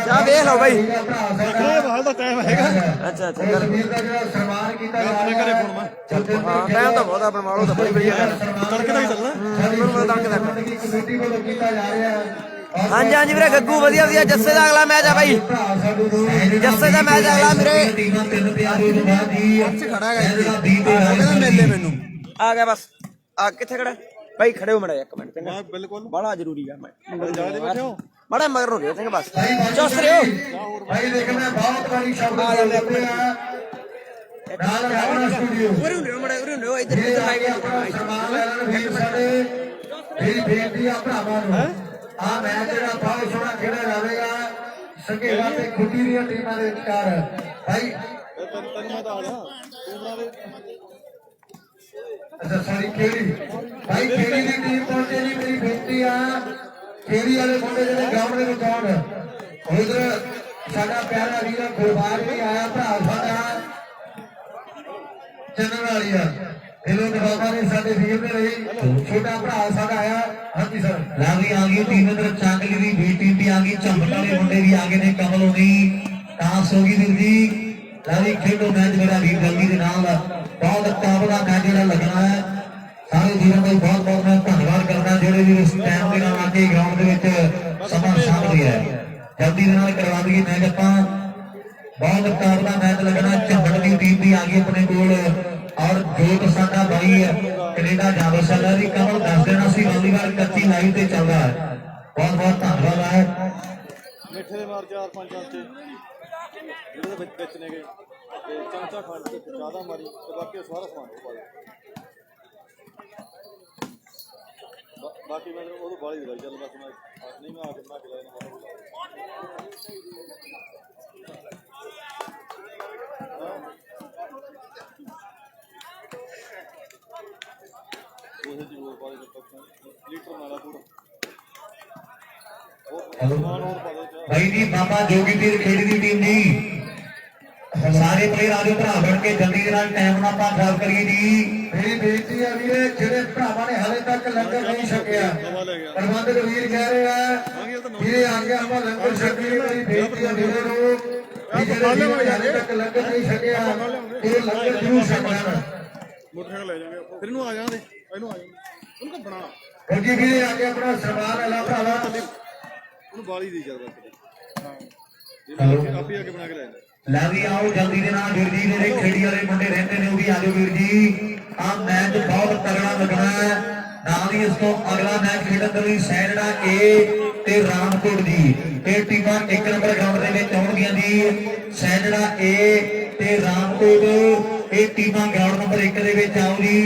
ਜਾ ਵੇਖ ਲਓ ਬਾਈ। ਬਾਹਰ ਦਾ ਟਾਈਮ ਹੈਗਾ। ਅੱਛਾ ਅੱਛਾ ਵੀਰ ਦਾ ਜਿਹੜਾ ਸਨਮਾਨ ਕੀਤਾ ਜਾ ਰਿਹਾ ਹੈ। ਹਾਂ ਟਾਈਮ ਤਾਂ ਬਹੁਤ ਆਪਣਾ ਮਾਰੋ ਤਾਂ ਬੜੀ ਵਧੀਆ ਗੱਲ। ਤੜਕੇ ਦਾ ਹੀ ਚੱਲਣਾ। ਕਮੇਟੀ ਵੱਲੋਂ ਕੀਤਾ ਜਾ ਰਿਹਾ ਹੈ। ਹਾਂਜੀ ਹਾਂਜੀ ਵੀਰੇ ਗੱਗੂ ਵਧੀਆ ਵਧੀਆ। ਜੱਸੇ ਦਾ ਅਗਲਾ ਮੈਚ ਆ ਬਾਈ। ਜੱਸੇ ਦਾ ਮੈਚ ਅਗਲਾ ਮੇਰੇ ਟੀਮਾਂ ਤਿੰਨ ਪਿਆਰੇ ਤੋਂ ਬਾਅਦ ਹੀ ਖੜਾ ਹੈਗਾ ਮੇਲੇ ਮੈਨੂੰ ਆ ਗਿਆ ਬਸ। ਆ ਕਿੱਥੇ ਖੜਾ ਭਾਈ? ਖੜੇ ਹੋ ਮੜਾ ਇੱਕ ਮਿੰਟ ਚੰਗਾ। ਮੈਂ ਬਿਲਕੁਲ ਬੜਾ ਜ਼ਰੂਰੀ ਆ। ਮੈਂ ਜਾ ਦੇ ਬੈਠੇ ਹੋ ਮੜਾ ਮਗਰ ਹੋ ਗਿਆ ਚੰਗਾ ਬਸ। ਚੁਸਤ ਰਿਓ ਭਾਈ ਦੇਖਣਾ ਬਹੁਤ ਵਾਰੀ ਸ਼ਬਦ ਆ ਜਾਂਦੇ ਆ। ਨਾਲ ਆਪਣਾ ਸਟੂਡੀਓ ਉਰੇ ਹੁੰਦੇ ਮੜਾ ਉਰੇ ਹੁੰਦੇ ਇੱਧਰ ਇਹ ਆ ਕੇ ਆਪਣਾ ਸਨਮਾਨ ਲੈ ਲੈਣ ਵੀਰ ਸਾਡੇ। ਮੇਰੀ ਬੇਨਤੀ ਆ ਭਰਾਵਾਂ ਨੂੰ ਆ ਮੈਚ ਜਿਹੜਾ ਬਹੁਤ ਸੋਹਣਾ ਖੇਡਿਆ ਜਾਵੇਗਾ ਸੰਘੇੜਾ ਤੇ ਖੁੱਡੀ ਦੀਆਂ ਟੀਮਾਂ ਦੇ ਵਿਚਕਾਰ। ਭਾਈ ਤੈਨੂੰ ਮੈਂ ਤਾਂ ਆ ਗਿਆ ਤੂੰ ਬਣਾ ਦੇ। ਅੱਛਾ ਸਾਰੀ ਖੇੜੀ ਭਾਈ ਖੇੜੀ ਦੀ ਟੀਮ ਪਹੁੰਚੇ ਜੀ। ਮੇਰੀ ਬੇਨਤੀ ਆ ਖੇੜੀ ਵਾਲੇ ਮੁੰਡੇ ਜਿਹੜੇ ਗਰਾਊਂਡ ਦੇ ਵਿੱਚ ਆਉਣ। ਉਧਰ ਸਾਡਾ ਪਿਆਰਾ ਵੀਰ ਗੁਰਬਾਜ ਵੀ ਆਇਆ ਭਰਾ ਸਾਡਾ ਚੰਨਣ ਵਾਲੀਆ। ਦਿਲੋਂ ਦਬਾਵਾਂ ਨੇ ਸਾਡੇ ਵੀਰ ਦੇ ਲਈ ਛੋਟਾ ਭਰਾ ਸਾਡਾ ਆਇਆ। ਹਾਂਜੀ ਸਰ ਲਾਵੀ ਆ ਗਈ ਟੀਮ ਇਧਰ ਚਾਂਗਲੀ ਦੀ ਬੀ ਟੀਮ ਵੀ ਆ ਗਈ। ਝੰਬਟ ਵਾਲੇ ਮੁੰਡੇ ਵੀ ਆ ਗਏ ਨੇ। ਕਮਲ ਹੋਣੀ ਟਾਸ ਹੋ ਗਈ ਵੀਰ ਜੀ। ਲਾਵੀ ਖੇਡੋ ਮੈਚ ਮੇਰਾ ਵੀਰ ਜਲਦੀ ਦੇ ਨਾਲ। ਬਹੁਤ ਟਾਪ ਦਾ ਮੈਚ ਜਿਹੜਾ ਲੱਗਣਾ ਹੈ। ਸਾਰੇ ਵੀਰਾਂ ਦਾ ਬਹੁਤ ਬਹੁਤ ਮੈਂ ਧੰਨਵਾਦ ਕਰਦਾ ਜਿਹੜੇ ਵੀ ਇਸ ਟਾਈਮ ਦੇ ਨਾਲ ਆ ਕੇ ਗਰਾਊਂਡ ਦੇ ਵਿੱਚ ਸਮਾਂ ਸਾਂਭਦੇ ਹੈ। ਜਲਦੀ ਦੇ ਨਾਲ ਕਰਵਾ ਦਈਏ ਮੈਚ ਆਪਾਂ। ਬਹੁਤ ਟਾਪ ਦਾ ਮੈਚ ਲੱਗਣਾ। ਝੰਬਟ ਦੀ ਟੀਮ ਵੀ ਆ ਗਈ ਆਪਣੇ ਕੋਲ ਔਰ ਜੋਤ ਸਾਡਾ ਭਾਈ ਕੈਨੇਡਾ ਜਾਵਰ ਸਾਡਾ ਦੀ ਕਮਲ ਦੱਸ ਦੇਣਾ ਸੀ ਵਾਲੀਬਾਲ ਕੱਚੀ ਲਾਈਵ ਤੇ ਚੱਲਦਾ ਹੈ। ਬਹੁਤ ਬਹੁਤ ਧੰਨਵਾਦ ਹੈ। ਮਿੱਠੇ ਦੇ ਮਾਰ 4-5 ਚਮਚੇ ਜਿਹੜੇ ਵਿੱਚ ਨੇ ਗਏ ਤੇ ਚਮਚਾ ਖੰਡ ਤੇ ਜ਼ਿਆਦਾ ਮਾਰੀ ਤੇ ਬਾਕੀ ਸਾਰਾ ਸਮਾਨ ਪਾ ਦੇ। ਬਾਕੀ ਮੈਂ ਉਹਨੂੰ ਬਾਲੀ ਦਵਾਈ ਚੱਲ ਬਸ ਮੈਂ ਨਹੀਂ ਮੈਂ ਆ ਕੇ ਬਣਾ ਕੇ ਲੈ ਜਾਣਾ। ਉਹਦੇ ਜੀ ਹੋਰ ਪਾ ਦੇ ਲੀਟਰ ਨਾਲਾ ਪੂਰਾ ਭਾਈ ਜੀ ਬਾਬਾ ਜੋਗੀ ਪੀਰ ਖੇੜੀ ਦੀ ਟੀਮ ਜੀ ਸਾਰੇ ਪਲੇਅਰ ਆਜੋ ਭਰਾ ਬਣ ਕੇ ਜਲਦੀ ਦੇ ਨਾਲ ਟਾਈਮ ਨਾਲ ਆਪਾਂ ਖਰਾਬ ਕਰੀਏ ਜੀ। ਮੇਰੀ ਬੇਨਤੀ ਹੈ ਵੀਰੇ ਜਿਹੜੇ ਭਰਾਵਾਂ ਨੇ ਹਾਲੇ ਤੱਕ ਲੰਗਰ ਨਹੀਂ ਛਕਿਆ ਪ੍ਰਬੰਧਕ ਵੀਰ ਕਹਿ ਰਹੇ ਆ ਵੀਰੇ ਆ ਕੇ ਆਪਾਂ ਲੰਗਰ ਛਕੀਏ। ਮੇਰੀ ਬੇਨਤੀ ਹੈ ਵੀਰੇ ਨੂੰ ਜਿਹੜੇ ਹਾਲੇ ਤੱਕ ਲੰਗਰ ਨਹੀਂ ਛਕਿਆ ਇਹ ਲੰਗਰ ਜ਼ਰੂਰ ਛਕਣਾ। ਮੋਟਰਸਾਈਕਲ ਲੈ ਜਾਵਾਂਗੇ ਫਿਰ ਇਹਨੂੰ ਆ ਜਾਣਦੇ ਇਹਨੂੰ ਆ ਜਾਣਦੇ ਉਹਨੂੰ ਕੋ ਬਣਾ ਕਿਉਂਕਿ ਵੀਰੇ ਆ ਕੇ ਆਪਣਾ ਸਨਮਾਨ ਲੈ ਭਰਾਵਾ। ਉਹਨੂੰ ਬਾਲੀ ਦੀ ਚੱਲ ਬਸ ਹਾਂ ਇਹ ਆਪੇ ਆ ਕੇ ਬਣਾ ਕੇ ਲੈ ਜਾਂਦਾ। ਲੈ ਵੀ ਆਓ ਜਲਦੀ ਦੇ ਨਾਲ ਵੀਰ ਜੀ, ਜਿਹੜੇ ਖੇੜੀ ਵਾਲੇ ਮੁੰਡੇ ਰਹਿੰਦੇ ਨੇ ਉਹ ਵੀ ਆ ਜਾਓ ਵੀਰ ਜੀ। ਆ ਮੈਚ ਬਹੁਤ ਤਗੜਾ ਲੱਗਣਾ ਹੈ। ਨਾਲ ਹੀ ਇਸ ਤੋਂ ਅਗਲਾ ਮੈਚ ਖੇਡਣ ਦੇ ਲਈ ਸੈਨੜਾ ਏ ਤੇ ਰਾਮਕੋਟ ਦੀ ਇਹ ਟੀਮਾਂ 1 ਨੰਬਰ ਗਰਾਊਂਡ ਦੇ ਵਿੱਚ ਆਉਣਗੀਆਂ ਜੀ। ਸੈਨੜਾ ਏ ਤੇ ਰਾਮਕੋਟ ਇਹ ਟੀਮਾਂ ਗਰਾਊਂਡ ਨੰਬਰ 1 ਦੇ ਵਿੱਚ ਆਓ ਜੀ,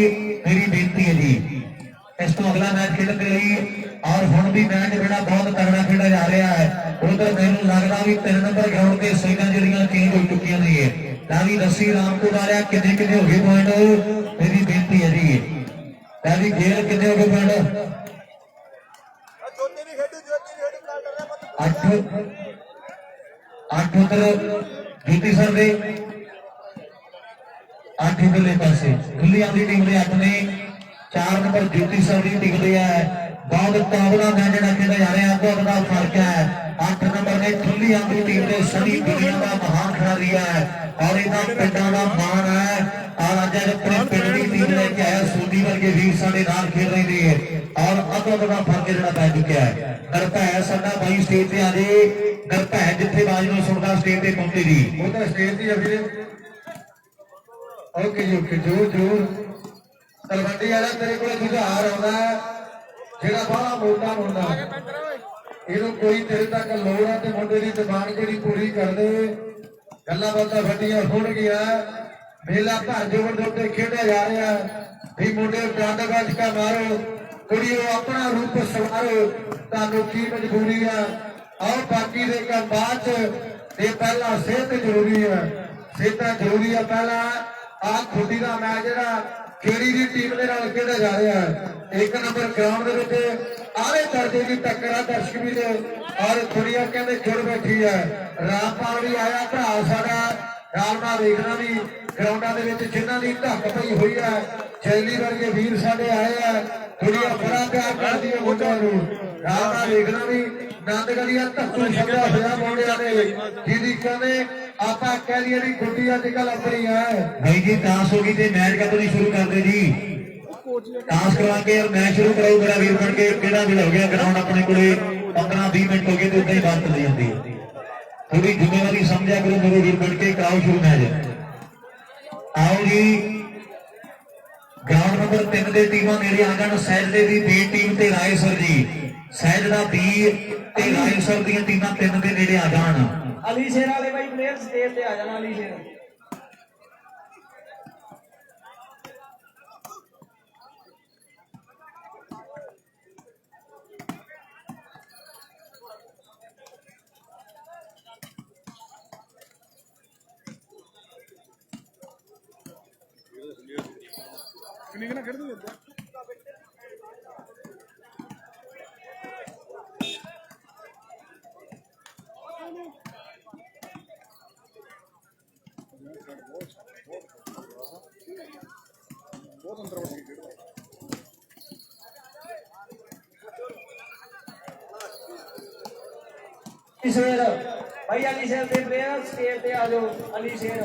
ਮੇਰੀ ਬੇਨਤੀ ਹੈ ਜੀ। ਇਸ ਤੋਂ ਅਗਲਾ ਮੈਚ ਖੇਡਣ ਦੇ ਲਈ ਔਰ ਹੁਣ ਵੀ ਮੈਚ ਜਿਹੜਾ ਬਹੁਤ ਤਗੜਾ ਖੇਡਿਆ ਜਾ ਰਿਹਾ ਹੈ। ਉਧਰ ਮੈਨੂੰ ਲੱਗਦਾ ਵੀ 3 ਨੰਬਰ ਗਰਾਊਂਡ ਤੇ ਸੀਟਾਂ ਜਿਹੜੀਆਂ ਚੇਂਜ ਹੋ ਚੁੱਕੀਆਂ ਨੇ। ਤਾਂ ਵੀ ਦੱਸੀ ਰਾਮਕੋਟ ਵਾਲਿਆ ਕਿੰਨੇ ਕਿੰਨੇ ਹੋ ਗਏ ਪੁਆਇੰਟ, ਮੇਰੀ ਬੇਨਤੀ ਹੈ ਜੀ। ਤਾਂ ਵੀ ਗੇਲ ਕਿੰਨੇ ਹੋ ਗਏ ਪੁਆਇੰਟ? 8 ਉਧਰ ਜੋਤੀ ਸਰ ਦੇ 8 ਇਧਰਲੇ ਪਾਸੇ ਖੁੱਲੀਆਂ ਦੀ ਟੀਮ ਦੇ 8 ਨੇ। 4 ਨੰਬਰ ਜੋਤੀ ਸਰ ਦੀ ਟੀਮ ਦੇ ਹੈ। ਬਹੁਤ ਤਗੜਾ ਮੈਚ ਜਿਹੜਾ ਖੇਡਿਆ ਜਾ ਰਿਹਾ, ਬਹੁਤ ਦਾ ਫਰਕ ਹੈ। 8 ਨੰਬਰ ਨੇ ਖੁੱਲੀਆਂ ਦੀ ਟੀਮ ਦੇ ਸਣੀ ਦੁਨੀਆ ਦਾ ਮਹਾਨ ਖਿਡਾਰੀ ਹੈ ਔਰ ਇਹਨਾਂ ਪਿੰਡਾਂ ਦਾ ਮਾਣ ਹੈ। ਔਰ ਅੱਜ ਆਪਣੇ ਪਿੰਡ ਦੀ ਟੀਮ ਲੈ ਕੇ ਆਇਆ ਸੋਢੀ ਵਰਗੇ ਵੀਰ ਸਾਡੇ ਨਾਲ ਖੇਡ ਰਹੇ ਨੇ ਔਰ ਅੱਧਾ ਦਾ ਫਰਕ ਜਿਹੜਾ ਪੈ ਚੁੱਕਿਆ ਹੈ। ਗਰਭੈ ਸਾਡਾ ਬਾਈ ਸਟੇਜ ਤੇ ਆ ਜੇ, ਗਰਭੈ ਜਿੱਥੇ ਬਾਜ ਨੂੰ ਸੁਣਦਾ ਸਟੇਜ ਤੇ ਪਹੁੰਚੇ ਜੀ। ਉਹ ਤਾਂ ਸਟੇਜ ਤੇ ਆ ਵੀਰੇ। ਓਕੇ ਜੀ ਓਕੇ, ਜੋਰ ਤਲਵੰਡੀ ਵਾਲਾ ਤੇਰੇ ਕੋਲ ਸੁਝਾਰ ਆਉਂਦਾ ਜਿਹੜਾ ਬਾਹਲਾ ਮੋਟਾ ਮੁੰਡਾ, ਇਹਨੂੰ ਕੋਈ ਤੇਰੇ ਤੱਕ ਲੋੜ ਆ ਤੇ ਮੁੰਡੇ ਦੀ ਦੁਕਾਨ ਜਿਹੜੀ ਪੂਰੀ ਕਰ ਦੇ। ਗੱਲਾਂ ਬਾਤਾਂ ਵੱਡੀਆਂ ਹੋਣ ਗਿਆ, ਮੇਲਾ ਭਰ ਜੋੜ ਦੇ ਉੱਤੇ ਖੇਡਿਆ ਜਾ ਰਿਹਾ ਵੀ ਮੁੰਡੇ ਡੰਡ ਗੱਜਕਾ ਮਾਰੋ, ਕੁੜੀਓ ਆਪਣਾ ਰੂਪ ਸਵਾਰੋ, ਤੁਹਾਨੂੰ ਕੀ ਮਜਬੂਰੀ ਆ। ਆਓ ਬਾਕੀ ਦੇ ਕੰਮ ਬਾਅਦ ਚ, ਇਹ ਪਹਿਲਾਂ ਸਿਹਤ ਜ਼ਰੂਰੀ ਆ, ਸਿਹਤਾਂ ਜ਼ਰੂਰੀ ਆ। ਪਹਿਲਾਂ ਆਹ ਖੁੱਡੀ ਦਾ ਮੈਚ ਜਿਹੜਾ ਖੇੜੀ ਦੀ ਟੀਮ ਦੇ ਨਾਲ ਖੇਡਿਆ ਜਾ ਰਿਹਾ ਹੈ। 1 ਨੰਬਰ ਗਰਾਊਂਡ ਦੇ ਵਿੱਚ ਆਲੇ ਦਰਜੇ ਦੀ ਟੱਕਰ ਆ, ਦਰਸ਼ਕ ਵੀ ਦੇ ਔਰ ਕੁੜੀਆਂ ਕਹਿੰਦੇ ਜੁੜ ਬੈਠੀ ਹੈ। ਰਾਮਪਾਲ ਵੀ ਆਇਆ ਭਰਾ ਸਾਡਾ, ਰਾਮਪਾਲ ਵੇਖਣਾ ਵੀ ਗਰਾਊਂਡਾਂ ਦੇ ਵਿੱਚ ਜਿਨ੍ਹਾਂ ਦੀ ਢੱਕ ਪਈ ਹੋਈ ਹੈ। ਚੈਲੀ ਵਰਗੇ ਵੀਰ ਸਾਡੇ ਆਏ ਆ, ਕੁੜੀਆਂ ਬੜਾ ਪਿਆਰ ਕਰਦੀਆਂ ਮੁੰਡਿਆਂ ਨੂੰ। ਰਾਮਪਾਲ ਵੇਖਣਾ ਵੀ ਨੰਦਗੜੀਆਂ ਧੱਕੂ ਛੱਡਿਆ ਹੋਇਆ ਮੁੰਡਿਆਂ ਨੇ, ਜਿਹਦੀ ਕਹਿੰਦੇ ਆਪਾਂ ਕਹਿ ਲਈਏ ਵੀ ਗੁੱਡੀ ਅੱਜ ਕੱਲ ਆਪਣੀ ਹੈ। ਭਾਈ ਜੀ ਟਾਸ ਹੋ ਗਈ ਤੇ ਮੈਚ ਕਦੋਂ ਨਹੀਂ ਸ਼ੁਰੂ ਕਰਦੇ ਜੀ? ਟਾਸ ਕਰਵਾ ਕੇ ਯਾਰ ਮੈਚ ਸ਼ੁਰੂ ਕਰਾਓ ਮੇਰਾ ਵੀਰ ਬਣ ਕੇ। ਕਿਹੜਾ ਵੀ ਹੋ ਗਿਆ ਗਰਾਊਂਡ ਆਪਣੇ ਕੋਲੇ 15-20 ਮਿੰਟ ਹੋ ਗਏ ਤੇ ਉਦਾਂ ਹੀ ਬਾਤ ਚੱਲੀ ਜਾਂਦੀ ਹੈ। ਥੋੜੀ ਜ਼ਿੰਮੇਵਾਰੀ ਸਮਝਿਆ ਕਰੋ ਮੇਰੇ ਵੀਰ ਬਣ ਕੇ, ਕਰਾਓ ਸ਼ੁਰੂ ਮੈਚ। ਆਓ ਜੀ ਗਰਾਊਂਡ ਨੰਬਰ 3 ਦੇ ਟੀਮਾਂ ਨੇੜੇ ਆ ਜਾਣ। ਸੈਜਦੇ ਦੀ ਬੀ ਟੀਮ ਤੇ ਰਾਏਸਰ ਜੀ, ਸੈਜਦਾ ਬੀ ਤੇ ਰਾਏਸਰ ਦੀਆਂ ਟੀਮਾਂ 3 ਦੇ ਨੇੜੇ ਆ ਜਾਣ। ਅਲੀ ਸ਼ੇਰ ਵਾਲੇ ਬਾਈ ਪਲੇਅਰ ਸਟੇਜ ਤੇ ਆ ਜਾਣਾ। ਅਲੀ ਸ਼ੇਰ ਕਿੰਨੀ ਕਿੰਨਾ ਖੇਡਦੇ ਹੁੰਦੇ ਬਹੁਤ ਅੰਦਰ ਵੜ ਕੇ ਖੇਡਦਾ। ਸ਼ੇਰ ਭਾਈ, ਅਲੀ ਸ਼ੇਰ ਦੇ ਪਲੇਅਰ ਸਟੇਜ ਤੇ ਆ ਜਾਓ। ਅਲੀ ਸ਼ੇਰ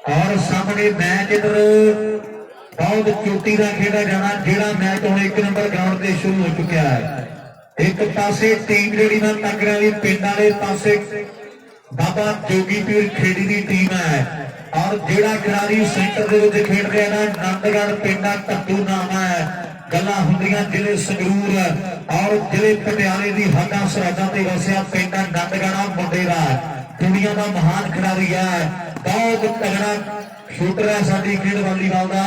और सामने मैच इधर बहुत चोटी का खेड़ा जाना, जेड़ा मैच हम 1 नंबर ग्राउंड से शुरू हो चुका है। एक पासे टीम जी तक रही पिंड वाले पासे बाबा जोगी पीर खेड़ी की टीम है और जेड़ा खिलाड़ी सेंटर के खेड रहे हैं नंदगढ़ पिंडा धत्तू नाम है। गल्लां हुंदियां जिले संगरूर और जिले पटियाले की हदां सरहदां ते वसिया पिंडा नंदगढ़ मुंडे का दुनिया का महान खिलाड़ी है, बहुत तगड़ा शूटर है साडी खेड वालीबाल का।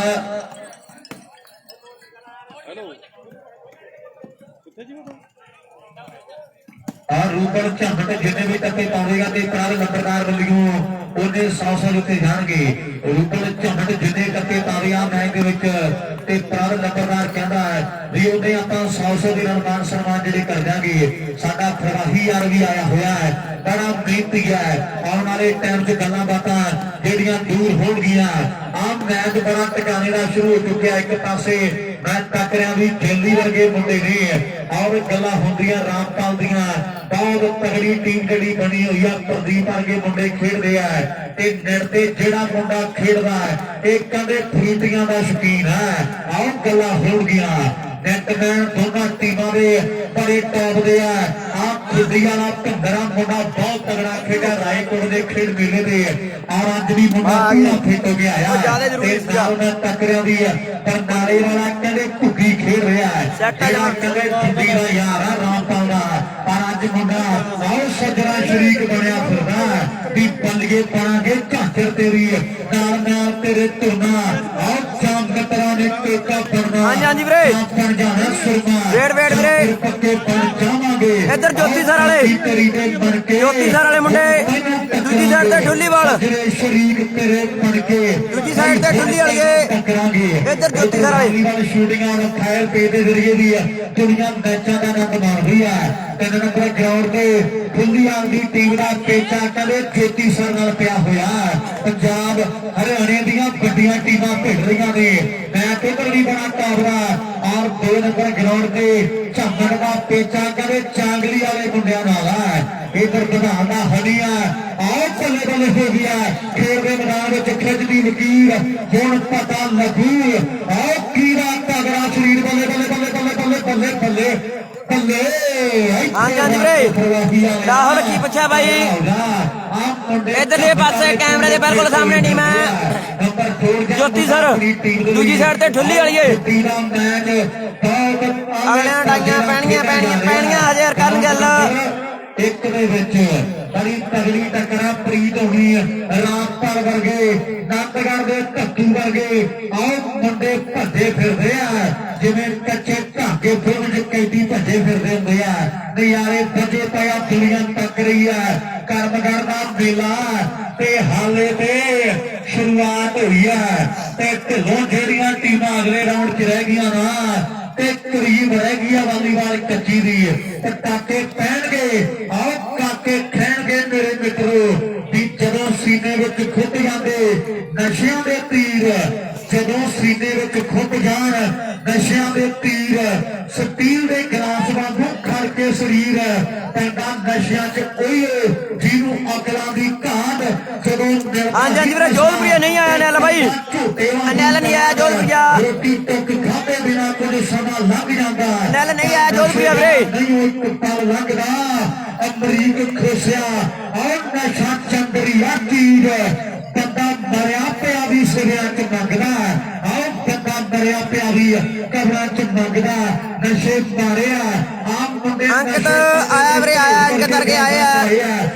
और रूपड़ झंगट जिन्हें भी टक्के पावेगा तो प्रार नंबरदार वालियों उन्हें 100 उत्ते जाएंगे। रूपड़ झंगट जिन्हें टक्के पावेगा मैच के प्रार नंबरदार कहता है ਵੀ ਉਹਦੇ ਆਪਾਂ 100 ਦੇ ਨਾਲ ਮਾਨ ਸਨਮਾਨ ਜਿਹੜੇ ਕਰ ਦਿਆਂਗੇ। ਸਾਡਾ ਫਰਾਹੀ ਯਾਰ ਵੀ ਆਇਆ ਹੋਇਆ ਹੈ, ਬੜਾ ਮਿਹਨਤੀ ਹੈ। ਆਉਣ ਵਾਲੇ ਟਾਈਮ 'ਚ ਗੱਲਾਂ ਬਾਤਾਂ ਜਿਹੜੀਆਂ ਦੂਰ ਹੋਣਗੀਆਂ। ਆਹ ਮੈਚ ਬੜਾ ਟਿਕਾਣੇ ਦਾ ਸ਼ੁਰੂ ਹੋ ਚੁੱਕਿਆ। ਇੱਕ ਪਾਸੇ ਮੈਂ ਤੱਕ ਰਿਹਾ ਵੀ ਦਿੱਲੀ ਵਰਗੇ ਮੁੰਡੇ ਨੇ ਔਰ ਗੱਲਾਂ ਹੁੰਦੀਆਂ ਰਾਮਪਾਲ ਦੀਆਂ। ਬਹੁਤ ਤਗੜੀ ਟੀਮ ਜਿਹੜੀ ਬਣੀ ਹੋਈ ਆ, ਪ੍ਰਦੀਪ ਵਰਗੇ ਮੁੰਡੇ ਖੇਡਦੇ ਆ ਤੇ ਨੈਟ ਤੇ ਜਿਹੜਾ ਮੁੰਡਾ ਖੇਡਦਾ ਇਹ ਕਹਿੰਦੇ ਫਰੂਟੀਆਂ ਦਾ ਸ਼ੌਕੀਨ ਹੈ। ਆਹ ਗੱਲਾਂ ਹੋਣਗੀਆਂ। ਨੈਟਮੈਨ ਦੋਨਾਂ ਟੀਮਾਂ ਦੇ ਬੜੇ ਟੌਪ ਦੇ ਆ। ਆਹ ਖੁੱਡੀ ਵਾਲਾ ਭਿੰਦਰਾ ਮੁੰਡਾ ਬਹੁਤ ਤਗੜਾ ਖੇਡਿਆ ਰਾਏਕੋਟ ਦੇ ਖੇਡ ਮੇਲੇ ਦੇ ਔਰ ਅੱਜ ਵੀ ਮੁੰਡਾ ਪੂਰਾ ਫਿੱਟ ਹੋ ਗਿਆ ਆ ਤੇ ਨਾਲ ਮੈਂ ਟੱਕਰਿਆਂ ਦੀ ਬਰਨਾਲੇ ਵਾਲਾ ਕਹਿੰਦੇ ਘੁੱਗੀ ਖੇਡ ਰਿਹਾ ਹੈ। ਜਿਹੜਾ ਕਹਿੰਦੇ ਖੁੱਡੀ ਦਾ ਯਾਰ ਆ ਰਾਮਪਾਲ ਦਾ, ਪਰ ਅੱਜ ਮੁੰਡਾ ਬਹੁਤ ਸੱਜਣਾ ਸ਼ਰੀਕ ਬਣਿਆ ਫਿਰਦਾ ਵੀ ਬੱਲੀਏ ਪਾਣਗੇ ਝਾਂਜਰ ਤੇਰੀ ਨਾਲ ਨਾਲ ਤੇਰੇ ਧੁਨਾ ਆਹ ਸ਼ਾਮ ਕਤਰਾ ਨੇ ਟੋਕਾ ਬਣਨਾ। ਹਾਂਜੀ ਵੀਰੇ ਬਣ ਜਾਣਾ ਸੁਰਮਾ ਵੇਟ ਵੀਰੇ ਪੱਕੇ ਬਣ ਜਾਵਾਂਗੇ। ਇੱਧਰ ਜੋਤੀ ਸਰ ਵਾਲੇ ਜੋਤੀ ਸਰ ਵਾਲੇ ਮੁੰਡੇ ਦੂਜੀ ਸਾਈਡ ਤੇ ਢੁੱਲੀਵਾਲ ਸ਼ਰੀਕ ਤੇਰੇ ਬਣ ਕੇ ਦੂਜੀ ਸਾਈਡ ਤੇ ਢੁੱਲੀ ਵਾਲੇ ਟੱਕਰਾਂਗੇ। ਇੱਧਰ ਜੋਤੀ ਸਰ ਵਾਲੇ ਸ਼ੂਟਿੰਗਾਂ ਨੂੰ ਫਾਇਰ ਪੇ ਦੇ ਜ਼ਰੀਏ ਵੀ ਦੁਨੀਆ ਮੈਚਾਂ ਦਾ ਆਨੰਦ ਮਾਣ ਰਹੀ ਹੈ। 3 ਨੰਬਰ ਗਰਾਊਂਡ ਤੇ ਢੁੱਲੀਵਾਲ ਦੀ ਟੀਮ ਦਾ ਪੇਚਾ ਕਹਿੰਦੇ ਜੋਤੀ ਸਰ ਨਾਲ ਪਿਆ ਹੋਇਆ। ਪੰਜਾਬ ਹਰਿਆਣੇ ਦੀਆਂ ਵੱਡੀਆਂ ਟੀਮਾਂ ਭਿੜ ਰਹੀਆਂ ਨੇ। ਮੈਚ ਇੱਧਰ ਵੀ ਬੜਾ ਟਾਵਰਾ ਔਰ 2 ਨੰਬਰ ਗਰਾਊਂਡ ਤੇ ਝੰਮਣ ਦਾ ਪੇਚਾ ਕਹਿੰਦੇ ਚਾਂਗਲੀ ਵਾਲੇ ਮੁੰਡਿਆਂ ਨਾਲ ਹੈ। ਇਧਰ ਪ੍ਰਧਾਨ ਦਾ ਹਨੀਆ ਆਹ ਬੱਲੇ ਬੱਲੇ ਹੋ ਗਿਆ। ਖੇਡ ਦੇ ਮੈਦਾਨ ਵਿੱਚ ਖਿੱਚਦੀ ਲਕੀਰ ਹੁਣ ਪਤਾ ਲੱਗੂ ਆਹ ਕੀੜਾ ਤਗੜਾ ਸਰੀਰ। ਬੱਲੇ ਬੱਲੇ ਬੱਲੇ ਬੱਲੇ ਬੱਲੇ ਬੱਲੇ ਬੱਲੇ ਬੱਲੇ। ਹਾਂਜੀ ਵੀਰੇ ਰਾਹੁਲ ਕੀ ਪੁੱਛਿਆ ਬਾਈ? ਇਧਰਲੇ ਪਾਸੇ ਕੈਮਰੇ ਦੇ ਬਿਲਕੁਲ ਸਾਹਮਣੇ ਟੀਮ ਹੈ ਜੋਤੀ ਸਰ, ਦੂਜੀ ਸਾਈਡ ਤੇ ਢੁੱਲੀ ਵਾਲੀਏ। ਅਗਲਿਆਂ ਡਾਈਆਂ ਪੈਣੀਆਂ ਹਜੇ ਕਰਨ ਗੱਲ ਇੱਕ ਦੇ ਵਿੱਚ ਬੜੀ ਤਗੜੀ ਟੱਕਰਾਂ ਪ੍ਰੀਤ ਹੋਣੀ। ਰਾਮਪਾਲ ਵਰਗੇ ਨੰਦਗੜ੍ਹ ਦੇ ਧੱਕੂ ਵਰਗੇ ਆਹ ਮੁੰਡੇ ਭੱਜੇ ਫਿਰਦੇ ਆ ਜਿਵੇਂ ਕੱਚੇ ਧਾਗੇ ਫਿਲਮ 'ਚ ਕੈਦੀ ਭੱਜੇ ਫਿਰਦੇ ਹੁੰਦੇ ਆ। ਨਜ਼ਾਰੇ ਭੱਜੇ ਪਿਆ ਦੁਨੀਆ ਤੱਕ ਰਹੀ ਆ। ਕਰਮਗੜ੍ਹ ਦਾ ਮੇਲਾ ਤੇ ਹਾਲੇ ਤੇ ਸ਼ੁਰੂਆਤ ਹੋਈ ਆ ਤੇ ਢਿੱਲੋਂ ਜਿਹੜੀਆਂ ਟੀਮਾਂ ਅਗਲੇ ਰਾਊਂਡ 'ਚ ਰਹਿ ਗਈਆਂ ਨਾ ਤੇ ਕਰੀਬ ਰਹਿ ਗਈ ਆ ਵਾਲੀਬਾਲ ਕੱਚੀ ਦੀ ਤੇ ਟਾਕੇ ਪੈਣਗੇ। ਆਹ ਕਾਕੇ ਖੈਣਗੇ ਮੇਰੇ ਮਿੱਤਰੋ ਵੀ ਜਦੋਂ ਸੀਨੇ ਵਿੱਚ ਖੁੱਟ ਜਾਂਦੇ ਨਸ਼ਿਆਂ ਦੇ ਤੀਰ, ਜਦੋਂ ਸੀਨੇ ਵਿੱਚ ਖੁੱਟ ਜਾਣ ਨਸ਼ਿਆਂ ਦੇ ਤੀਰ, ਸਟੀਲ ਦੇ ਗਲਾਸ ਵਾਂਗੂ ਖੜ ਕੇ ਸਰੀਰ ਪੈਂਦਾ ਨਸ਼ਿਆਂ 'ਚ ਕੋਈ ਜਿਹਨੂੰ ਅਕਲਾਂ ਦੀ ਘਾਟ ਜਦੋਂ ਹਾਂਜੀ ਵੀਰੇ ਜੋਧਪੁਰੀਆ ਨਹੀਂ ਆਇਆ ਨੈਲ ਬਾਈ, ਨੈਲ ਨਹੀਂ ਆਇਆ ਜੋਧਪੁਰੀਆ। ਰੋਟੀ ਟੁੱਕ ਖਾਦੇ ਬਿਨਾ ਕੁਝ ਸਮਾਂ ਲੰਘ ਜਾਂਦਾ ਨੈਲ ਨਹੀਂ ਆਇਆ ਜੋਧਪੁਰੀਆ ਵੀਰੇ। ਨਹੀਂ ਇੱਕ ਪਲ ਲੰਘਦਾ ਅਮਰੀਕ ਖੋਸਿਆ ਔਰ ਨਸ਼ਾ ਚੰਦਰੀਆ ਚੀਜ਼ ਬੰਦਾ ਮਰਿਆ ਪਿਆ ਵੀ ਸਿਰਿਆਂ 'ਚ ਮੰਗਦਾ। ਆਹ ਬੰਦਾ ਮਰਿਆ ਪਿਆ ਵੀ ਕਬਰਾਂ 'ਚ ਮੰਗਦਾ। ਨਸ਼ੇ ਮਾਰਿਆ ਆਮ ਮੁੰਡੇ ਅੰਕਿਤ ਆਇਆ ਵੀਰੇ ਆਇਆ ਅੰਕਿਤ ਕਰਕੇ ਆਏ ਆ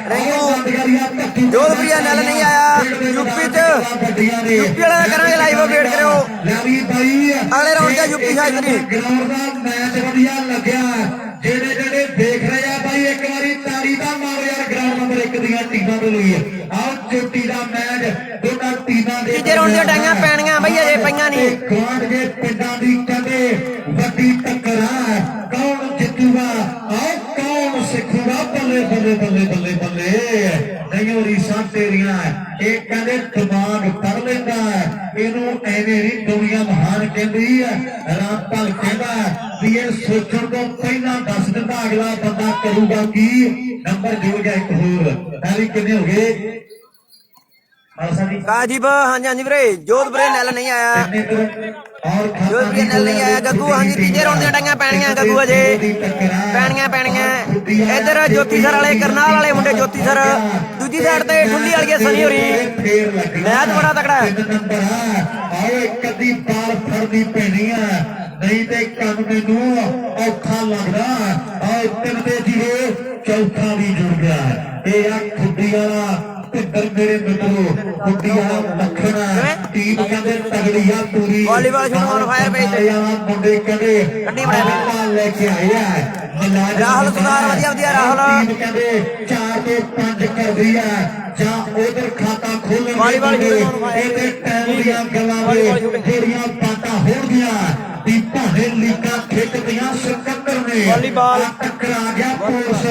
ਰੈਂਕੂ ਜੋਧਪੁਰੀਆ ਨੈਲ ਨਹੀਂ ਆਇਆ। ਯੂਪੀ 'ਚ ਯੂਪੀ ਵਾਲਾ ਦਾ ਕਰਾਂਗੇ ਲਾਈਵ ਅਪਡੇਟ ਕਰਿਓ ਅਗਲੇ ਰਾਉਂਡ 'ਚ ਯੂਪੀ ਸਾਈਡ ਦੀ। ਗਰਾਊਂਡ ਦਾ ਮੈਚ ਵਧੀਆ ਲੱਗਿਆ। ਜਿਹੜੇ ਦੇਖ ਰਹੇ ਆ ਬਾਈ ਇੱਕ ਵਾਰੀ ਤਾੜੀ ਦਾ ਮਾਰੋ ਯਾਰ ਗਰਾਊਂਡ ਨੰਬਰ 1 ਦੀਆਂ ਟੀਮਾਂ ਦੇ ਲਈ। ਆਹ ਚੋਟੀ ਦਾ ਮੈਚ ਦੋਨਾਂ ਟੀਮਾਂ ਦੇ ਤੀਜੇ ਰਾਉਂਡ ਦੀਆਂ ਡਾਈਆਂ ਪੈਣੀਆਂ ਬਈ ਅਜੇ ਪਈਆਂ ਨਹੀਂ। ਗਰਾਊਂਡ ਦੇ ਪਿੰਡਾਂ ਦੀ ਕਹਿੰਦੇ ਵੱਡੀ ਟੱਕਰ ਆ। ਕੌਣ ਜਿੱਤੂਗਾ ਆਹ ਕੌਣ ਸਿੱਖੂਗਾ? ਬੱਲੇ ਬੱਲੇ ਬੱਲੇ ਬੱਲੇ ਬੱਲੇ ਨਹੀਂ ਰੀਸਾਂ ਤੇਰੀਆਂ। ਇਹ ਕਹਿੰਦੇ ਦਿਮਾਗ ਪੜ ਲੈਂਦਾ ਇਹਨੂੰ ਐਵੇਂ ਨਹੀਂ ਦੁਨੀਆ ਮਹਾਨ ਕਹਿੰਦੀ ਆ। ਰਾਮਪਾਲ ਕਹਿੰਦਾ ਵੀ ਇਹ ਸੋਚਣ ਤੋਂ ਪਹਿਲਾਂ ਦੱਸ ਦਿੰਦਾ ਅਗਲਾ ਬੰਦਾ ਕਰੂਗਾ ਕੀ। ਨੰਬਰ ਜੁੜ ਗਿਆ ਇੱਕ ਹੋਰ ਐਵੇਂ ਕਿੰਨੇ ਹੋ ਗਏ? ਕਾਜੀਬ ਹਾਂਜੀ ਵੀਰੇ ਜੋਧਪੁਰੀਆ ਨੈਲ ਨਹੀਂ ਆਇਆ। ਜੋਧਪੁਰੀਆ ਨੈਲ ਨਹੀਂ ਆਇਆ। ਗੱਗੂ ਹਾਂਜੀ ਤੀਜੇ ਰਾਉਂਡ ਦੀਆਂ ਡਾਈਆਂ ਪੈਣੀਆਂ ਗੱਗੂ ਅਜੇ ਪੈਣੀਆਂ। ਇੱਧਰ ਜੋਤੀ ਸਰ ਵਾਲੇ ਕਰਨਾਲ ਵਾਲੇ ਮੁੰਡੇ ਜੋਤੀ ਸਰ, ਦੂਜੀ ਸਾਈਡ ਤੇ ਢੁੱਲੀ ਵਾਲੀ ਸਨੀ ਹੋਰੀ। ਮੈਚ ਬੜਾ ਤਕੜਾ ਹੈ। ਆਓ ਇੱਕ ਅੱਧੀ ਬਾਲ ਫੜਨੀ ਪੈਣੀ ਆ ਨਹੀਂ ਤੇ ਕੰਮ ਮੈਨੂੰ ਔਖਾ ਲੱਗਦਾ। ਆਹ 3 ਤੇ 0 ਚੌਥਾ ਵੀ ਜੁੜ ਗਿਆ। ਇਹ ਆ ਖੁੱਡੀ ਵਾਲਾ ਭਿੰਦਰ ਮੇਰੇ ਮਿੱਤਰੋ ਖੁੱਡੀ ਵਾਲਾ ਲੱਖਣ ਟੀਮ ਕਹਿੰਦੇ ਤਗੜੀ ਆ ਪੂਰੀ। Volleyball shoot on fire page ਮੁੰਡੇ ਕਹਿੰਦੇ ਕੱਢੀ ਬਣਾਇਆ ਲੈ ਕੇ ਆਏ ਆ। ਰਾਹੁਲ ਸੁਧਾਰ ਵਧੀਆ ਰਾਹੁਲ ਟੀਮ ਕਹਿੰਦੇ 4 ਤੋਂ 5 ਕਰਦੀ ਆ ਜਾਂ ਉਧਰ ਖਾਤਾ ਖੋਲਣ ਵਾਲੀਬਾਲ ਇਹਦੇ ਟਾਈਮ ਦੀਆਂ ਗੱਲਾਂ ਜਿਹੜੀਆਂ ਸ਼ਾਟਾਂ ਹੋਣਗੀਆਂ ਦੀ ਭਾਵੇਂ ਲੀਕਾਂ ਖਿੱਚਦੀਆਂ ਸਿਕੰਦਰ ਨੇ ਵਾਲੀਬਾਲ। ਟੱਕਰਾ ਗਿਆ ਕੋਰਸ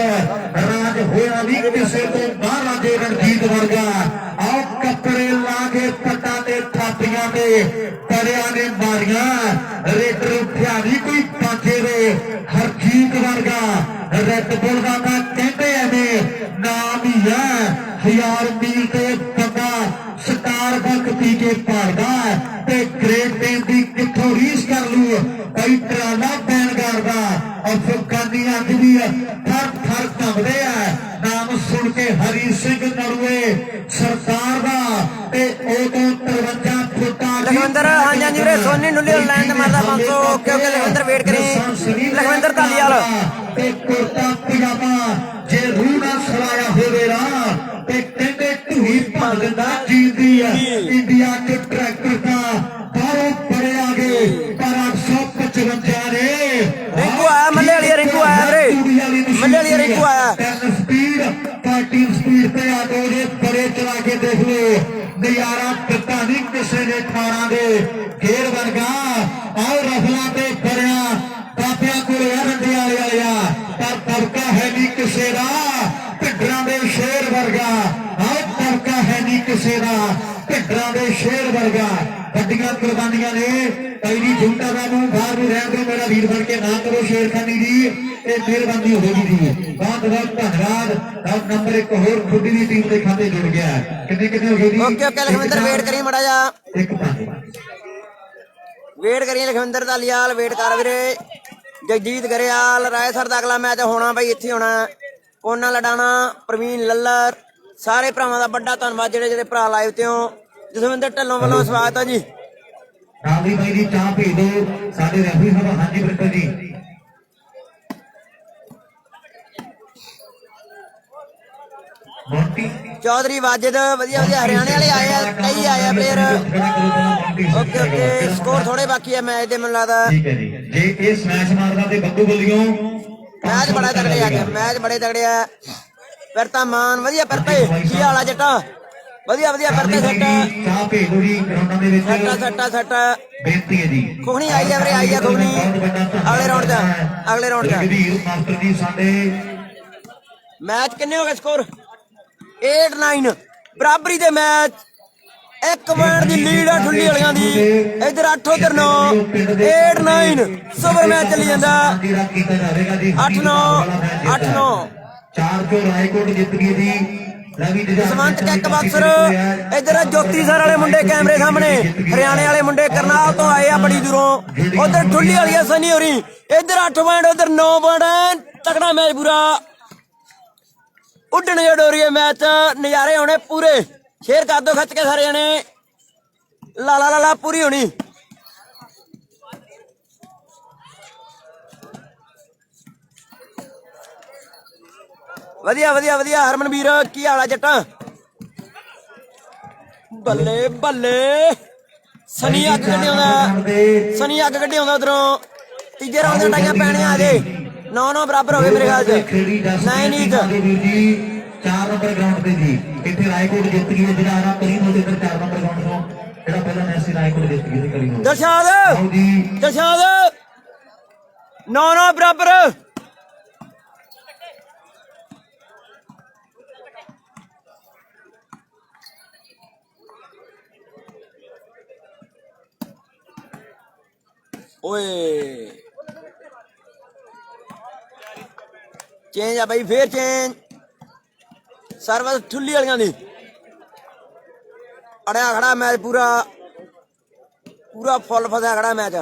ਰਾਜ ਹੋਇਆ ਨਹੀਂ ਕਿਸੇ ਤੋਂ ਬਾਹਰ ਅਜੇ ਰਣਜੀਤ ਵਰਗਾ ਆਓ ਕੱਪੜੇ ਲਾ ਕੇ ਪੱਟਾਂ ਤੇ ਥਾਪੀਆਂ ਤੇ ਪਰਿਆਂ ਨੇ ਮਾਰੀਆਂ ਰੇਡਰ ਉੱਠਿਆ ਨਹੀਂ ਕੋਈ ਪਾਂਚੇ ਦੇ ਹਰਜੀਤ ਵਰਗਾ ਰੈੱਡ ਬੁੱਲ ਦਾ ਤਾਂ ਕਹਿੰਦੇ ਐਵੇਂ ਨਾਮ ਹੀ ਹੈ 1000 ਮੀਲ ਤੇ ਬੰਦਾ ਸਟਾਰ ਬਕ ਪੀ ਕੇ ਭਾਲਦਾ ਤੇ ਗ੍ਰੇਟ ਟੀਮ ਦੀ ਕਿੱਥੋਂ ਰੀਸ ਕਰ ਲੂ ਕਈ ਟਰਾਲਾ ਪੈਣ ਕਰਦਾ ਅਫਗਾਨੀ ਅੱਜ ਵੀ ਥਰ ਥਰ ਕੰਬਦੇ ਆ ਨਾਮ ਸੁਣ ਕੇ ਹਰੀ ਸਿੰਘ ਨਰੂਏ ਸਰਦਾਰ ਦਾ ਤੇ ਉਦੋਂ 53 ਫੁੱਟਾਂ ਲਖਵਿੰਦਰ ਹਾਂਜੀ ਹਾਂਜੀ ਵੀਰੇ ਸੋਨੀ ਨੁੱਲੀ ਲੈਂਡ ਮਾਰਦਾ 500 ਓਕੇ ਓਕੇ ਲਖਵਿੰਦਰ ਵੇਟ ਕਰੀ ਲਖਵਿੰਦਰ ਧਾਲੀਵਾਲ ਤੇ ਕੁਰਤਾ ਪਜਾਮਾ ਜੇ ਰੂਹ ਨਾਲ ਸਵਾਇਆ ਹੋਵੇ ਰਾ ਤੇ ਕਹਿੰਦੇ ਢੂਈ ਭੰਨ ਦਿੰਦਾ ਜੀਂਦੀ ਆ ਇੰਡੀਆ ਚ ਟਰੈਕਟਰ ਦਾ ਬਾਹਰੋਂ ਬੜੇ ਆ ਗਏ ਪਰ 855 ਨੇ ਰਿੰਕੂ ਆਇਆ ਮੱਲੇ ਵਾਲੀ ਰਿੰਕੂ ਆਇਆ ਵੀਰੇ ਮੱਲੇ ਵਾਲੀ ਰਿੰਕੂ ਆਇਆ ਸਪੀਡ ਪਾਰਟੀ ਸਪੀਡ ਤੇ ਆ ਦੋ ਜੇ ਬੜੇ ਚਲਾ ਕੇ ਦੇਖ ਲਓ ਨਜ਼ਾਰਾ ਦਿੱਤਾ ਨਹੀਂ ਕਿਸੇ ਨੇ 18 ਦੇ ਘੇਰ ਵਰਗਾ ਆਓ ਰਫਲਾਂ ਤੇ ਫੜਿਆ ਬਾਬਿਆਂ ਕੋਲ ਆ ਰੰਡੇ ਵਾਲਿਆ ਪਰ ਤੜਕਾ ਹੈ ਨਹੀਂ ਕਿਸੇ ਦਾ ਢਿੱਡਰਾਂ ਦੇ ਸ਼ੇਰ ਵਰਗਾ ਆਓ ਤੜਕਾ ਹੈ ਨਹੀਂ ਕਿਸੇ ਦਾ ਢਿੱਡਰਾਂ ਦੇ ਸ਼ੇਰ ਵਰਗਾ ਵੱਡੀਆਂ ਕੁਰਬਾਨੀਆਂ ਨੇ ਪਹਿਲੀ ਝੁੰਡਾ ਦਾ ਨੂੰ ਬਾਹਰ ਨੂੰ ਰਹਿਣ ਦਿਓ ਮੇਰਾ ਵੀਰ ਬਣ ਕੇ ਨਾ ਕਰੋ ਸ਼ੇਰਖਾਨੀ ਜੀ ਇਹ ਮਿਹਰਬਾਨੀ ਹੋਵੇਗੀ ਜੀ ਬਹੁਤ ਬਹੁਤ ਧੰਨਵਾਦ ਆਹ ਨੰਬਰ 1 ਹੋਰ ਖੁੱਡੀ ਦੀ ਟੀਮ ਦੇ ਖਾਤੇ ਜੁੜ ਗਿਆ ਕਿੰਨੇ ਕਿੰਨੇ ਹੋ ਗਏ ਜੀ ਓਕੇ ਓਕੇ ਲਖਵਿੰਦਰ ਵੇਟ ਕਰੀ ਮੜਾ ਜਾ ਇੱਕ ਪੰਜ ਵੇਟ ਕਰੀ ਲਖਵਿੰਦਰ ਧਾਲੀਵਾਲ ਵੇਟ ਕਰ ਵੀਰੇ ਜਗਜੀਤ ਗਰੇਵਾਲ ਰਾਏਸਰ ਦਾ ਅਗਲਾ ਮੈਚ ਹੋਣਾ ਬਾਈ ਇੱਥੇ ਹੋਣਾ ਕੋਨਾ ਲਡਾਣਾ ਪ੍ਰਵੀਨ ਲੱਲਰ ਸਾਰੇ ਭਰਾਵਾਂ ਦਾ ਵੱਡਾ ਧੰਨਵਾਦ ਜਿਹੜੇ ਜਿਹੜੇ ਭਰਾ ਲਾਈਵ ਤੇ ਹੋ ਜਸਵਿੰਦਰ ਢੱਲੋਂ ਵੱਲੋਂ ਸਵਾਗਤ ਹੈ ਜੀ ਰਾਵੀ ਬਾਈ ਦੀ ਚਾਹ ਭੇਜ ਦਿਓ ਸਾਡੇ ਰੈਫਰੀ ਸਾਹਿਬ ਹਾਂਜੀ ਬਿਲਕੁਲ ਜੀ ਮੋਂਟੀ ਚੌਧਰੀ ਵਾਜਿਦ ਵਧੀਆ ਵਧੀਆ ਹਰਿਆਣੇ ਵਾਲੇ ਆਏ ਆ ਕਈ ਆਏ ਆ ਪਲੇਅਰ ਓਕੇ ਓਕੇ ਸਕੋਰ ਥੋੜੇ ਬਾਕੀ ਆ ਮੈਚ ਦੇ ਮੈਨੂੰ ਲੱਗਦਾ ਠੀਕ ਹੈ ਜੀ ਜੇ ਇਹ ਸਮੈਸ਼ ਮਾਰਦਾ ਤੇ ਬੱਬੂ ਬੋਲੀਓ ਮੈਚ ਬੜਾ ਤਗੜੇ ਆ ਗਿਆ ਮੈਚ ਬੜੇ ਤਗੜੇ ਆ ਫਿਰ ਤਾਂ ਮਾਨ ਵਧੀਆ ਪਰਤੇ ਕੀ ਹਾਲਾ ਜੱਟਾ ਵਧੀਆ ਵਧੀਆ ਪਰਤੇ ਸੱਟ ਚਾਹ ਭੇਜ ਦਿਓ ਜੀ ਗਰਾਊਂਡਾਂ ਦੇ ਵਿੱਚ ਸੱਟ ਬੇਨਤੀ ਹੈ ਜੀ ਖੁਖਣੀ ਆਈ ਆ ਵੀਰੇ ਆਈ ਆ ਖੁਖਣੀ ਅਗਲੇ ਰਾਉਂਡ ਚ ਗੰਭੀਰ ਮਾਸਟਰ ਜੀ ਸਾਡੇ ਮੈਚ ਕਿੰਨੇ ਹੋ ਗਏ ਸਕੋਰ 8-9 ਬਰਾਬਰੀ ਦੇ ਮੈਚ ਇੱਕ ਪੁਆਇੰਟ ਦੀ ਲੀਡ ਆ ਠੁੱਲੀ ਵਾਲਿਆਂ ਦੀ ਇਧਰ 8 ਉਧਰ 9 8-9 ਸੁਪਰ ਮੈਚ ਚੱਲੀ ਜਾਂਦਾ 8-9 8-9 ਚਾਰ ਜੋ ਰਾਏਕੋਟ ਜਿੱਤ ਗਈ ਜੀ ਜਸਵੰਤ ਕਿੱਕ ਬਾਕਸਰ ਇਧਰ ਜੋਤੀ ਸਰ ਵਾਲੇ ਮੁੰਡੇ ਕੈਮਰੇ ਸਾਹਮਣੇ ਹਰਿਆਣੇ ਵਾਲੇ ਮੁੰਡੇ ਕਰਨਾਲ ਤੋਂ ਆਏ ਆ ਬੜੀ ਦੂਰੋਂ ਉਧਰ ਠੁੱਲੀ ਵਾਲੀ ਸਨੀ ਹੋਰੀ ਇਧਰ 8 ਪੁਆਇੰਟ ਉਧਰ 9 ਪੁਆਇੰਟ ਤਕੜਾ ਮੈਚ ਪੂਰਾ ਉੱਡਣ ਜੜੋਰੀਏ ਮੈਚ ਨਜ਼ਾਰੇ ਹੋਣੇ ਪੂਰੇ ਸ਼ੇਅਰ ਕਰ ਦੋ ਖਿੱਚ ਕੇ ਸਾਰੇ ਜਣੇ ਲਾ ਲਾ ਲਾ ਪੂਰੀ ਹੋਣੀ ਵਧੀਆ ਵਧੀਆ ਵਧੀਆ ਹਰਮਨਵੀਰ ਕੀ ਹਾਲ ਆ ਜੱਟਾਂ ਬੱਲੇ ਬੱਲੇ ਸਨੀ ਅੱਗ ਕੱਢੀ ਆਉਂਦਾ ਉਧਰੋਂ ਤੀਜੇ ਰਾਉਂਡ ਦੀਆਂ ਟਾਈਆਂ ਪੈਣੀਆਂ ਅਜੇ 9-9 ਬਰਾਬਰ ਹੋ ਗਏ ਮੇਰੇ ਖਿਆਲ ਚ 9 ਈਚ 4 ਨੰਬਰ ਗਰਾਊਂਡ ਤੇ ਜੀ ਇੱਥੇ ਰਾਏਕੋਟ ਜਿੱਤ ਗਈ ਹੈ ਜਿਹੜਾ ਆਰਾਮ ਕਰੀ ਉਹਦੇ ਇੱਧਰ 4 ਨੰਬਰ ਗਰਾਊਂਡ ਤੋਂ ਜਿਹੜਾ ਪਹਿਲਾਂ ਮੈਚ ਸੀ ਰਾਏਕੋਟ ਜਿੱਤ ਗਈ ਸੀ ਕਰੀ ਹੋ ਦਰਸ਼ਾਦ 9-9 ਬਰਾਬਰ ਓਏ ਚੇਂਜ ਆ ਬਾਈ ਫੇਰ ਚੇਂਜ ਸਰਵਿਸ ਠੁੱਲੀ ਵਾਲੀਆਂ ਦੀ ਅੜਿਆ ਖੜਾ ਮੈਚ ਪੂਰਾ ਫੁੱਲ ਫਸਿਆ ਖੜਾ ਮੈਚ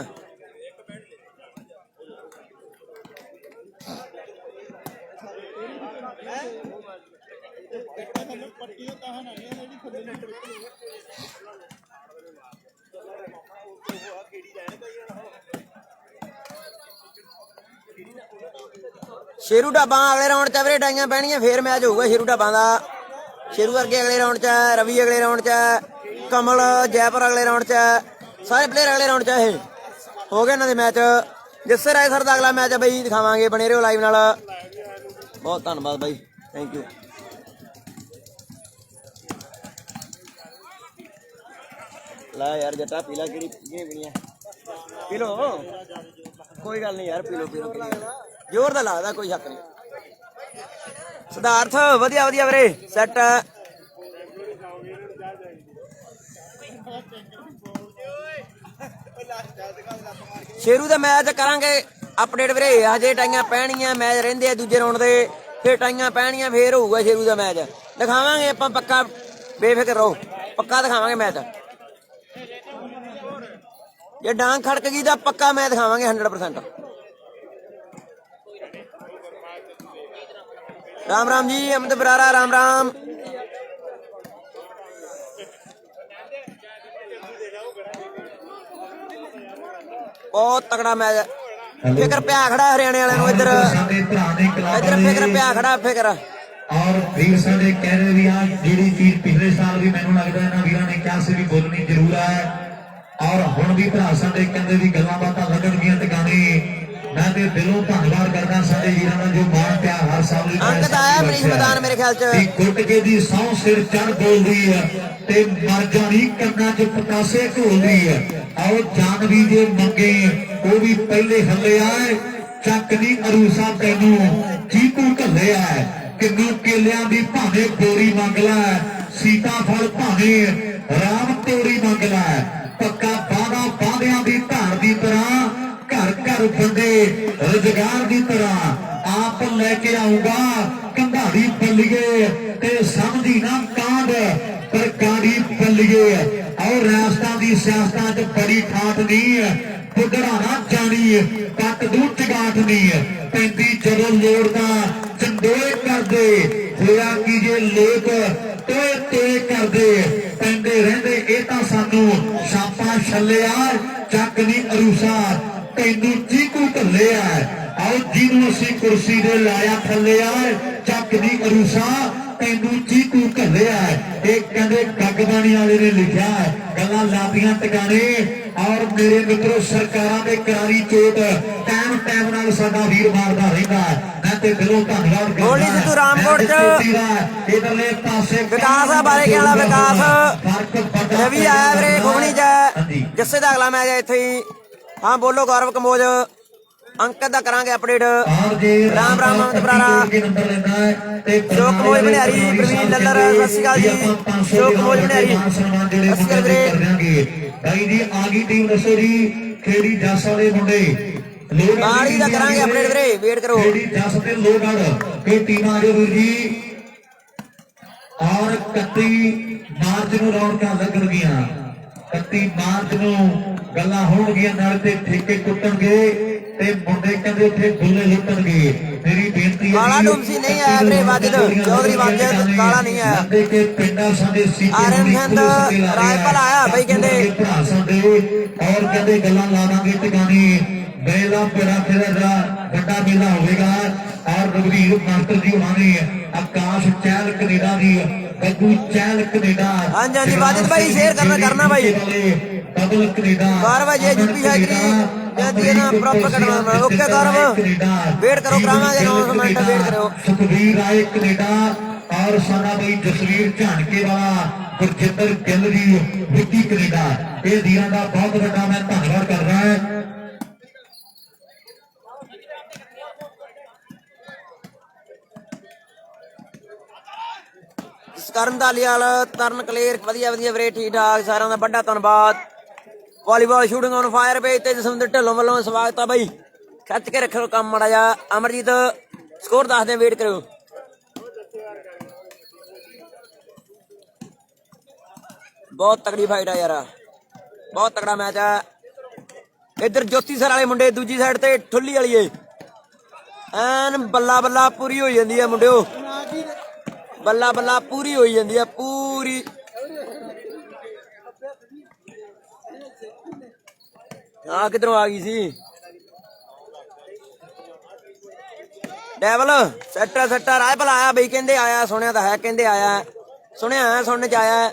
ਸ਼ੇਰੂ ਢਾਬਾਂ ਅਗਲੇ ਰਾਉਂਡ ਚ ਵੀਰੇ ਡਾਈਆਂ ਪੈਣੀਆਂ ਫੇਰ ਮੈਚ ਹੋਊਗਾ ਸ਼ੇਰੂ ਢਾਬਾਂ ਦਾ ਸ਼ੇਰੂ ਵਰਗੇ ਅਗਲੇ ਰਾਉਂਡ ਚ ਰਵੀ ਅਗਲੇ ਰਾਉਂਡ ਚ ਕਮਲ ਜੈਪੁਰ ਅਗਲੇ ਰਾਉਂਡ ਚ ਸਾਰੇ ਪਲੇਅਰ ਅਗਲੇ ਰਾਉਂਡ ਚ ਇਹ ਹੋ ਗਏ ਇਹਨਾਂ ਦੇ ਮੈਚ ਜਿਸਸੇ ਰਾਏ ਸਰ ਦਾ ਅਗਲਾ ਮੈਚ ਬਈ ਦਿਖਾਵਾਂਗੇ ਬਣੇ ਰਹੋ ਲਾਈਵ ਨਾਲ ਬਹੁਤ ਧੰਨਵਾਦ ਬਾਈ ਥੈਂਕ ਯੂ ਲੈ ਯਾਰ ਜੱਟਾ ਪੀਲਾ ਕਿਹੜੀ ਪੀਣੀਆਂ ਪੀ ਲੋ ਕੋਈ ਗੱਲ ਨਹੀਂ ਯਾਰ ਪੀ ਲੋ ਜ਼ੋਰ ਦਾ ਲੱਗਦਾ ਕੋਈ ਹੱਕ ਨਹੀਂ ਸਿਧਾਰਥ ਵਧੀਆ ਵਧੀਆ ਵੀਰੇ ਸੈੱਟ ਸ਼ੇਰੂ ਦਾ ਮੈਚ ਕਰਾਂਗੇ ਅਪਡੇਟ ਵੀਰੇ ਹਜੇ ਟਾਈਆਂ ਪੈਣੀਆਂ ਮੈਚ ਰਹਿੰਦੇ ਆ ਦੂਜੇ ਰਾਉਂਡ ਦੇ ਫਿਰ ਟਾਈਆਂ ਪੈਣੀਆਂ ਫੇਰ ਹੋਊਗਾ ਸ਼ੇਰੂ ਦਾ ਮੈਚ ਦਿਖਾਵਾਂਗੇ ਆਪਾਂ ਪੱਕਾ ਬੇਫਿਕਰ ਰਹੋ ਪੱਕਾ ਦਿਖਾਵਾਂਗੇ ਮੈਚ ਜੇ ਡਾਂਗ ਖੜਕ ਗਈ ਤਾਂ ਪੱਕਾ ਮੈਂ ਦਿਖਾਵਾਂਗੇ 100% ਰਾਮ ਰਾਮ ਜੀ ਅਮਿਤ ਬਰਾਰਾ ਰਾਮ ਰਾਮ ਬਹੁਤ ਤਕੜਾ ਮੈਚ ਫਿਕਰ ਪਿਆ ਖੜਾ ਹਰਿਆਣੇ ਵਾਲਿਆਂ ਨੂੰ ਇੱਧਰ ਫਿਕਰ ਪਿਆ ਖੜਾ ਫਿਕਰ ਔਰ ਵੀਰ ਸਾਡੇ ਕਹਿ ਰਹੇ ਵੀ ਆ ਜਿਹੜੀ ਚੀਜ਼ ਪਿਛਲੇ ਸਾਲ ਵੀ ਮੈਨੂੰ ਲੱਗਦਾ ਇਹਨਾਂ ਵੀਰਾਂ ਨੇ ਕਿਹਾ ਸੀ ਵੀ ਬੋਲਣੀ ਜ਼ਰੂਰ ਹੈ ਔਰ ਹੁਣ ਵੀ ਭਰਾ ਸਾਡੇ ਕਹਿੰਦੇ ਵੀ ਗੱਲਾਂ ਬਾਤਾਂ ਲੱਗਣਗੀਆਂ ਟਿਕਾਣੇ ਮੈਂ ਤੇ ਦਿਲੋਂ ਧੰਨਵਾਦ ਕਰਦਾ ਸਾਡੇ ਵੀਰਾਂ ਦਾ ਜੋ ਮਾਣ ਪਿਆਰ ਹਰ ਸਾਲ ਲਈ ਅੰਕ ਤਾਂ ਆਇਆ ਮਰੀਜ਼ ਮੈਦਾਨ ਮੇਰੇ ਖਿਆਲ ਚ ਗੁੱਟਕੇ ਦੀ ਸਹੁੰ ਸਿਰ ਚੜ ਬੋਲਦੀ ਹੈ ਤੇ ਮਰ ਜਾਣੀ ਕੰਨਾਂ 'ਚ ਪਤਾਸੇ ਘੋਲਦੀ ਹੈ ਆਓ ਜਾਨ ਵੀ ਜੇ ਮੰਗੇ ਉਹ ਵੀ ਪਹਿਲੇ ਹੱਲੇ ਆਏ ਚੱਕ ਨਹੀਂ ਅਰੂਸਾ ਤੈਨੂੰ ਚੀਕੂ ਘੱਲਿਆ ਕਿੰਨੂ ਕੇਲਿਆਂ ਦੀ ਭਾਵੇਂ ਬੋਰੀ ਮੰਗ ਲੈ ਸੀਤਾਫਲ ਭਾਵੇਂ ਰਾਮ ਤੋੜੀ ਮੰਗ ਲੈ ਪੱਕਾ ਬਾਦਾ ਬਾਦਿਆਂ ਦੀ ਧਾਰ ਦੀ ਤਰ੍ਹਾਂ ਘਰ ਘਰ ਵੰਡੇ ਰੁਜ਼ਗਾਰ ਦੀ ਤਰ੍ਹਾਂ ਆਪ ਲੈ ਕੇ ਆਊਗਾ ਕੰਧਾੜੀ ਬੱਲੀਏ ਤੇ ਸਮਝੀ ਨਾ ਕਾਂਡ ਪਰ ਕਾੜੀ ਬੱਲੀਏ ਔਰ ਰਾਸਤਾਂ ਦੀ ਸਿਆਸਤਾਂ 'ਚ ਬੜੀ ਠਾਠ ਨਹੀਂ ਪੁੱਡਣਾ ਨਾ ਜਾਣੀ ਪੱਟ ਦੂ ਚਗਾਠ ਨਹੀਂ ਪੈਂਦੀ ਜਦੋਂ ਲੋੜਦਾ ਚੰਦੋਏ ਕਰਦੇ ਹੋਇਆ ਕੀ ਜੇ ਲੋਕ ਤੋਏ ਤੋਏ ਕਰਦੇ ਪੈਂਦੇ ਰਹਿੰਦੇ ਇਹ ਤਾਂ ਸਾਨੂੰ ਛਾਪਾ ਛੱਲਿਆ ਚੱਕ ਨਹੀਂ ਅਰੂਸਾ ਤੈਨੂੰ ਚੀਕੂ ਢੱਲਿਆ ਆਓ ਜਿਹਨੂੰ ਅਸੀਂ ਕੁਰਸੀ ਦੇ ਲਾਇਆ ਥੱਲੇ ਆ ਚੱਕ ਨਹੀਂ ਅਰੂਸਾ ਤੈਨੂੰ ਚੀਕੂ ਘੱਲਿਆ ਇਹ ਕਹਿੰਦੇ ਗੱਗਬਾਣੀ ਵਾਲੇ ਨੇ ਲਿਖਿਆ ਗੱਲਾਂ ਲਾਦੀਆਂ ਟਿਕਾਣੇ ਔਰ ਮੇਰੇ ਮਿੱਤਰੋ ਸਰਕਾਰਾਂ ਦੇ ਕਰਾਰੀ ਚੋਟ ਟਾਈਮ ਨਾਲ ਸਾਡਾ ਵੀਰ ਮਾਰਦਾ ਰਹਿੰਦਾ ਮੈਂ ਤੇ ਦਿਲੋਂ ਧੰਨਵਾਦ ਕਰਦਾ ਗੋਲੀ ਸਿੱਧੂ ਰਾਮਕੋਟ ਚ ਇਧਰਲੇ ਪਾਸੇ ਵਿਕਾਸ ਆ ਬਾਰੇ ਵਾਲਾ ਵਿਕਾਸ ਰਵੀ ਆਇਆ ਵੀਰੇ ਖੁਗਣੀ ਚ ਜੱਸੇ ਦਾ ਅਗਲਾ ਮੈਚ ਇੱਥੇ ਹੀ ਹਾਂ ਬੋਲੋ ਗੌਰਵ ਕੰਬੋਜ ਅੰਕਤ ਦਾ ਕਰਾਂਗੇ ਅਪਡੇਟ ਰਾਮ ਰਾਮ ਅਮਿਤ ਬਰਾਰਾ ਸ਼ੋਕ ਕੰਬੋਜ ਬਣਿਆਰੀ ਪ੍ਰਵੀਨ ਲੱਲਰ ਸਤਿ ਸ਼੍ਰੀ ਅਕਾਲ ਜੀ ਸ਼ੋਕ ਕੰਬੋਜ ਬਣਿਆਰੀ ਸਤਿ ਸ਼੍ਰੀ ਅਕਾਲ ਵੀਰੇ ਭਾਈ ਜੀ ਆ ਗਈ ਟੀਮ ਦੱਸੋ ਜੀ ਖੇੜੀ ਜੱਸ ਵਾਲੇ ਮੁੰਡੇ ਬਾੜੀ ਦਾ ਕਰਾਂਗੇ ਅਪਡੇਟ ਵੀਰੇ ਵੇਟ ਕਰੋ ਖੇੜੀ ਜੱਸ ਤੇ ਲੋਹਗੜ੍ਹ ਇਹ ਟੀਮਾਂ ਆ ਜੋ ਵੀਰ ਜੀ ਔਰ 31 ਮਾਰਚ ਨੂੰ ਰੌਣਕਾਂ ਲੱਗਣਗੀਆਂ 31 ਮਾਰਚ ਨੂੰ ਗੱਲਾਂ ਹੋਣਗੀਆਂ ਨਾਲ ਤੇ ਠੇਕੇ ਟੁੱਟਣਗੇ ਤੇ ਮੁੰਡੇ ਕਹਿੰਦੇ ਉੱਥੇ ਗੁੱਲੇ ਲੁੱਟਣਗੇ ਮੇਰੀ ਬੇਨਤੀ ਹੈ ਕਾਲਾ ਡੂਮਸੀ ਨਹੀਂ ਆਇਆ ਵੀਰੇ ਵਾਜਦ ਚੌਧਰੀ ਵਾਜਦ ਕਾਲਾ ਨਹੀਂ ਆਇਆ ਕਿ ਪਿੰਡਾਂ ਸਾਡੇ ਆਰਐਮ ਹੰਦ ਰਾਜਪਾਲ ਆਇਆ ਬਈ ਕਹਿੰਦੇ ਭਰਾ ਸਾਡੇ ਔਰ ਕਹਿੰਦੇ ਗੱਲਾਂ ਲਾਵਾਂਗੇ ਟਿਕਾਣੀ ਮੇਲਾ ਪੇੜਾ ਦਾ ਵੱਡਾ ਮੇਲਾ ਹੋਵੇਗਾ ਔਰ ਰਘਵੀਰ ਮਾਸਟਰ ਜੀ ਉਹਨਾਂ ਨੇ ਆਕਾਸ਼ ਚਹਿਲ ਕੈਨੇਡਾ ਦੀ ਗੱਗੂ ਚਹਿਲ ਕੈਨੇਡਾ ਹਾਂਜੀ ਹਾਂਜੀ ਵਾਜਦ ਭਾਈ ਸ਼ੇਅਰ ਕਰਨਾ ਭਾਈ ਡਬਲ ਕੈਨੇਡਾ 12 ਵਜੇ ਯੂਪੀ ਹਾਜ਼ਰੀ ਜਦੀ ਨਾ ਪ੍ਰੋਪਰ ਕਰਵਾਉਣਾ ਓਕੇ ਗੌਰਵ ਵੇਟ ਕਰੋ ਕਰਾਵਾਂਗੇ ਅਨਾਉਂਸਮੈਂਟ ਵੇਟ ਕਰਿਓ ਸੁਖਵੀਰ ਰਾਏ ਕੈਨੇਡਾ ਔਰ ਸਾਡਾ ਬਈ ਜਸਵੀਰ ਝਾਨਕੇ ਵਾਲਾ ਗੁਰਜਿੰਦਰ ਗਿੱਲ ਜੀ ਵਿੱਕੀ ਕੈਨੇਡਾ ਇਹ ਵੀਰਾਂ ਦਾ ਬਹੁਤ ਵੱਡਾ ਮੈਂ ਧੰਨਵਾਦ ਕਰਦਾ ਹਾਂ ਕਰਨ ਦਾਲੀਵਾਲ ਤਰਨ ਕਲੇਰ ਵਧੀਆ ਵਧੀਆ ਵੀਰੇ ਠੀਕ ਠਾਕ ਸਾਰਿਆਂ ਦਾ ਵੱਡਾ ਧੰਨਵਾਦ volleyball shooting on fire page ਤੇ ਜਸਵਿੰਦਰ ਢਿੱਲੋਂ ਵੱਲੋਂ ਸਵਾਗਤ ਆ ਬਾਈ ਖਿੱਚ ਕੇ ਰੱਖੋ ਕੰਮ ਮਾੜਾ ਜਾ ਅਮਰਜੀਤ ਸਕੋਰ ਦੱਸਦੇ ਵੇਟ ਕਰਿਓ ਬਹੁਤ ਤਕੜੀ ਫਾਈਟ ਆ ਯਾਰ ਬਹੁਤ ਤਕੜਾ ਮੈਚ ਆ ਇੱਧਰ ਜੋਤੀ ਸਰ ਵਾਲੇ ਮੁੰਡੇ ਦੂਜੀ ਸਾਈਡ ਤੇ ਠੁੱਲੀ ਵਾਲੀਏ ਐਨ ਬੱਲਾ ਬੱਲਾ ਪੂਰੀ ਹੋ ਜਾਂਦੀ ਆ ਮੁੰਡਿਓ ਬੱਲਾ ਬੱਲਾ ਪੂਰੀ ਹੋਈ ਜਾਂਦੀ ਆ ਪੂਰੀ ਆ ਕਿਧਰੋਂ ਆ ਗਈ ਸੀ ਡੈਵਲ ਸੱਟਾ ਰਾਇਪਲ ਆਇਆ ਬਈ ਕਹਿੰਦੇ ਆਇਆ ਸੁਣਿਆ ਤਾਂ ਹੈ ਕਹਿੰਦੇ ਆਇਆ ਸੁਣਿਆ ਹੈ ਸੁਣਨ ਚ ਆਇਆ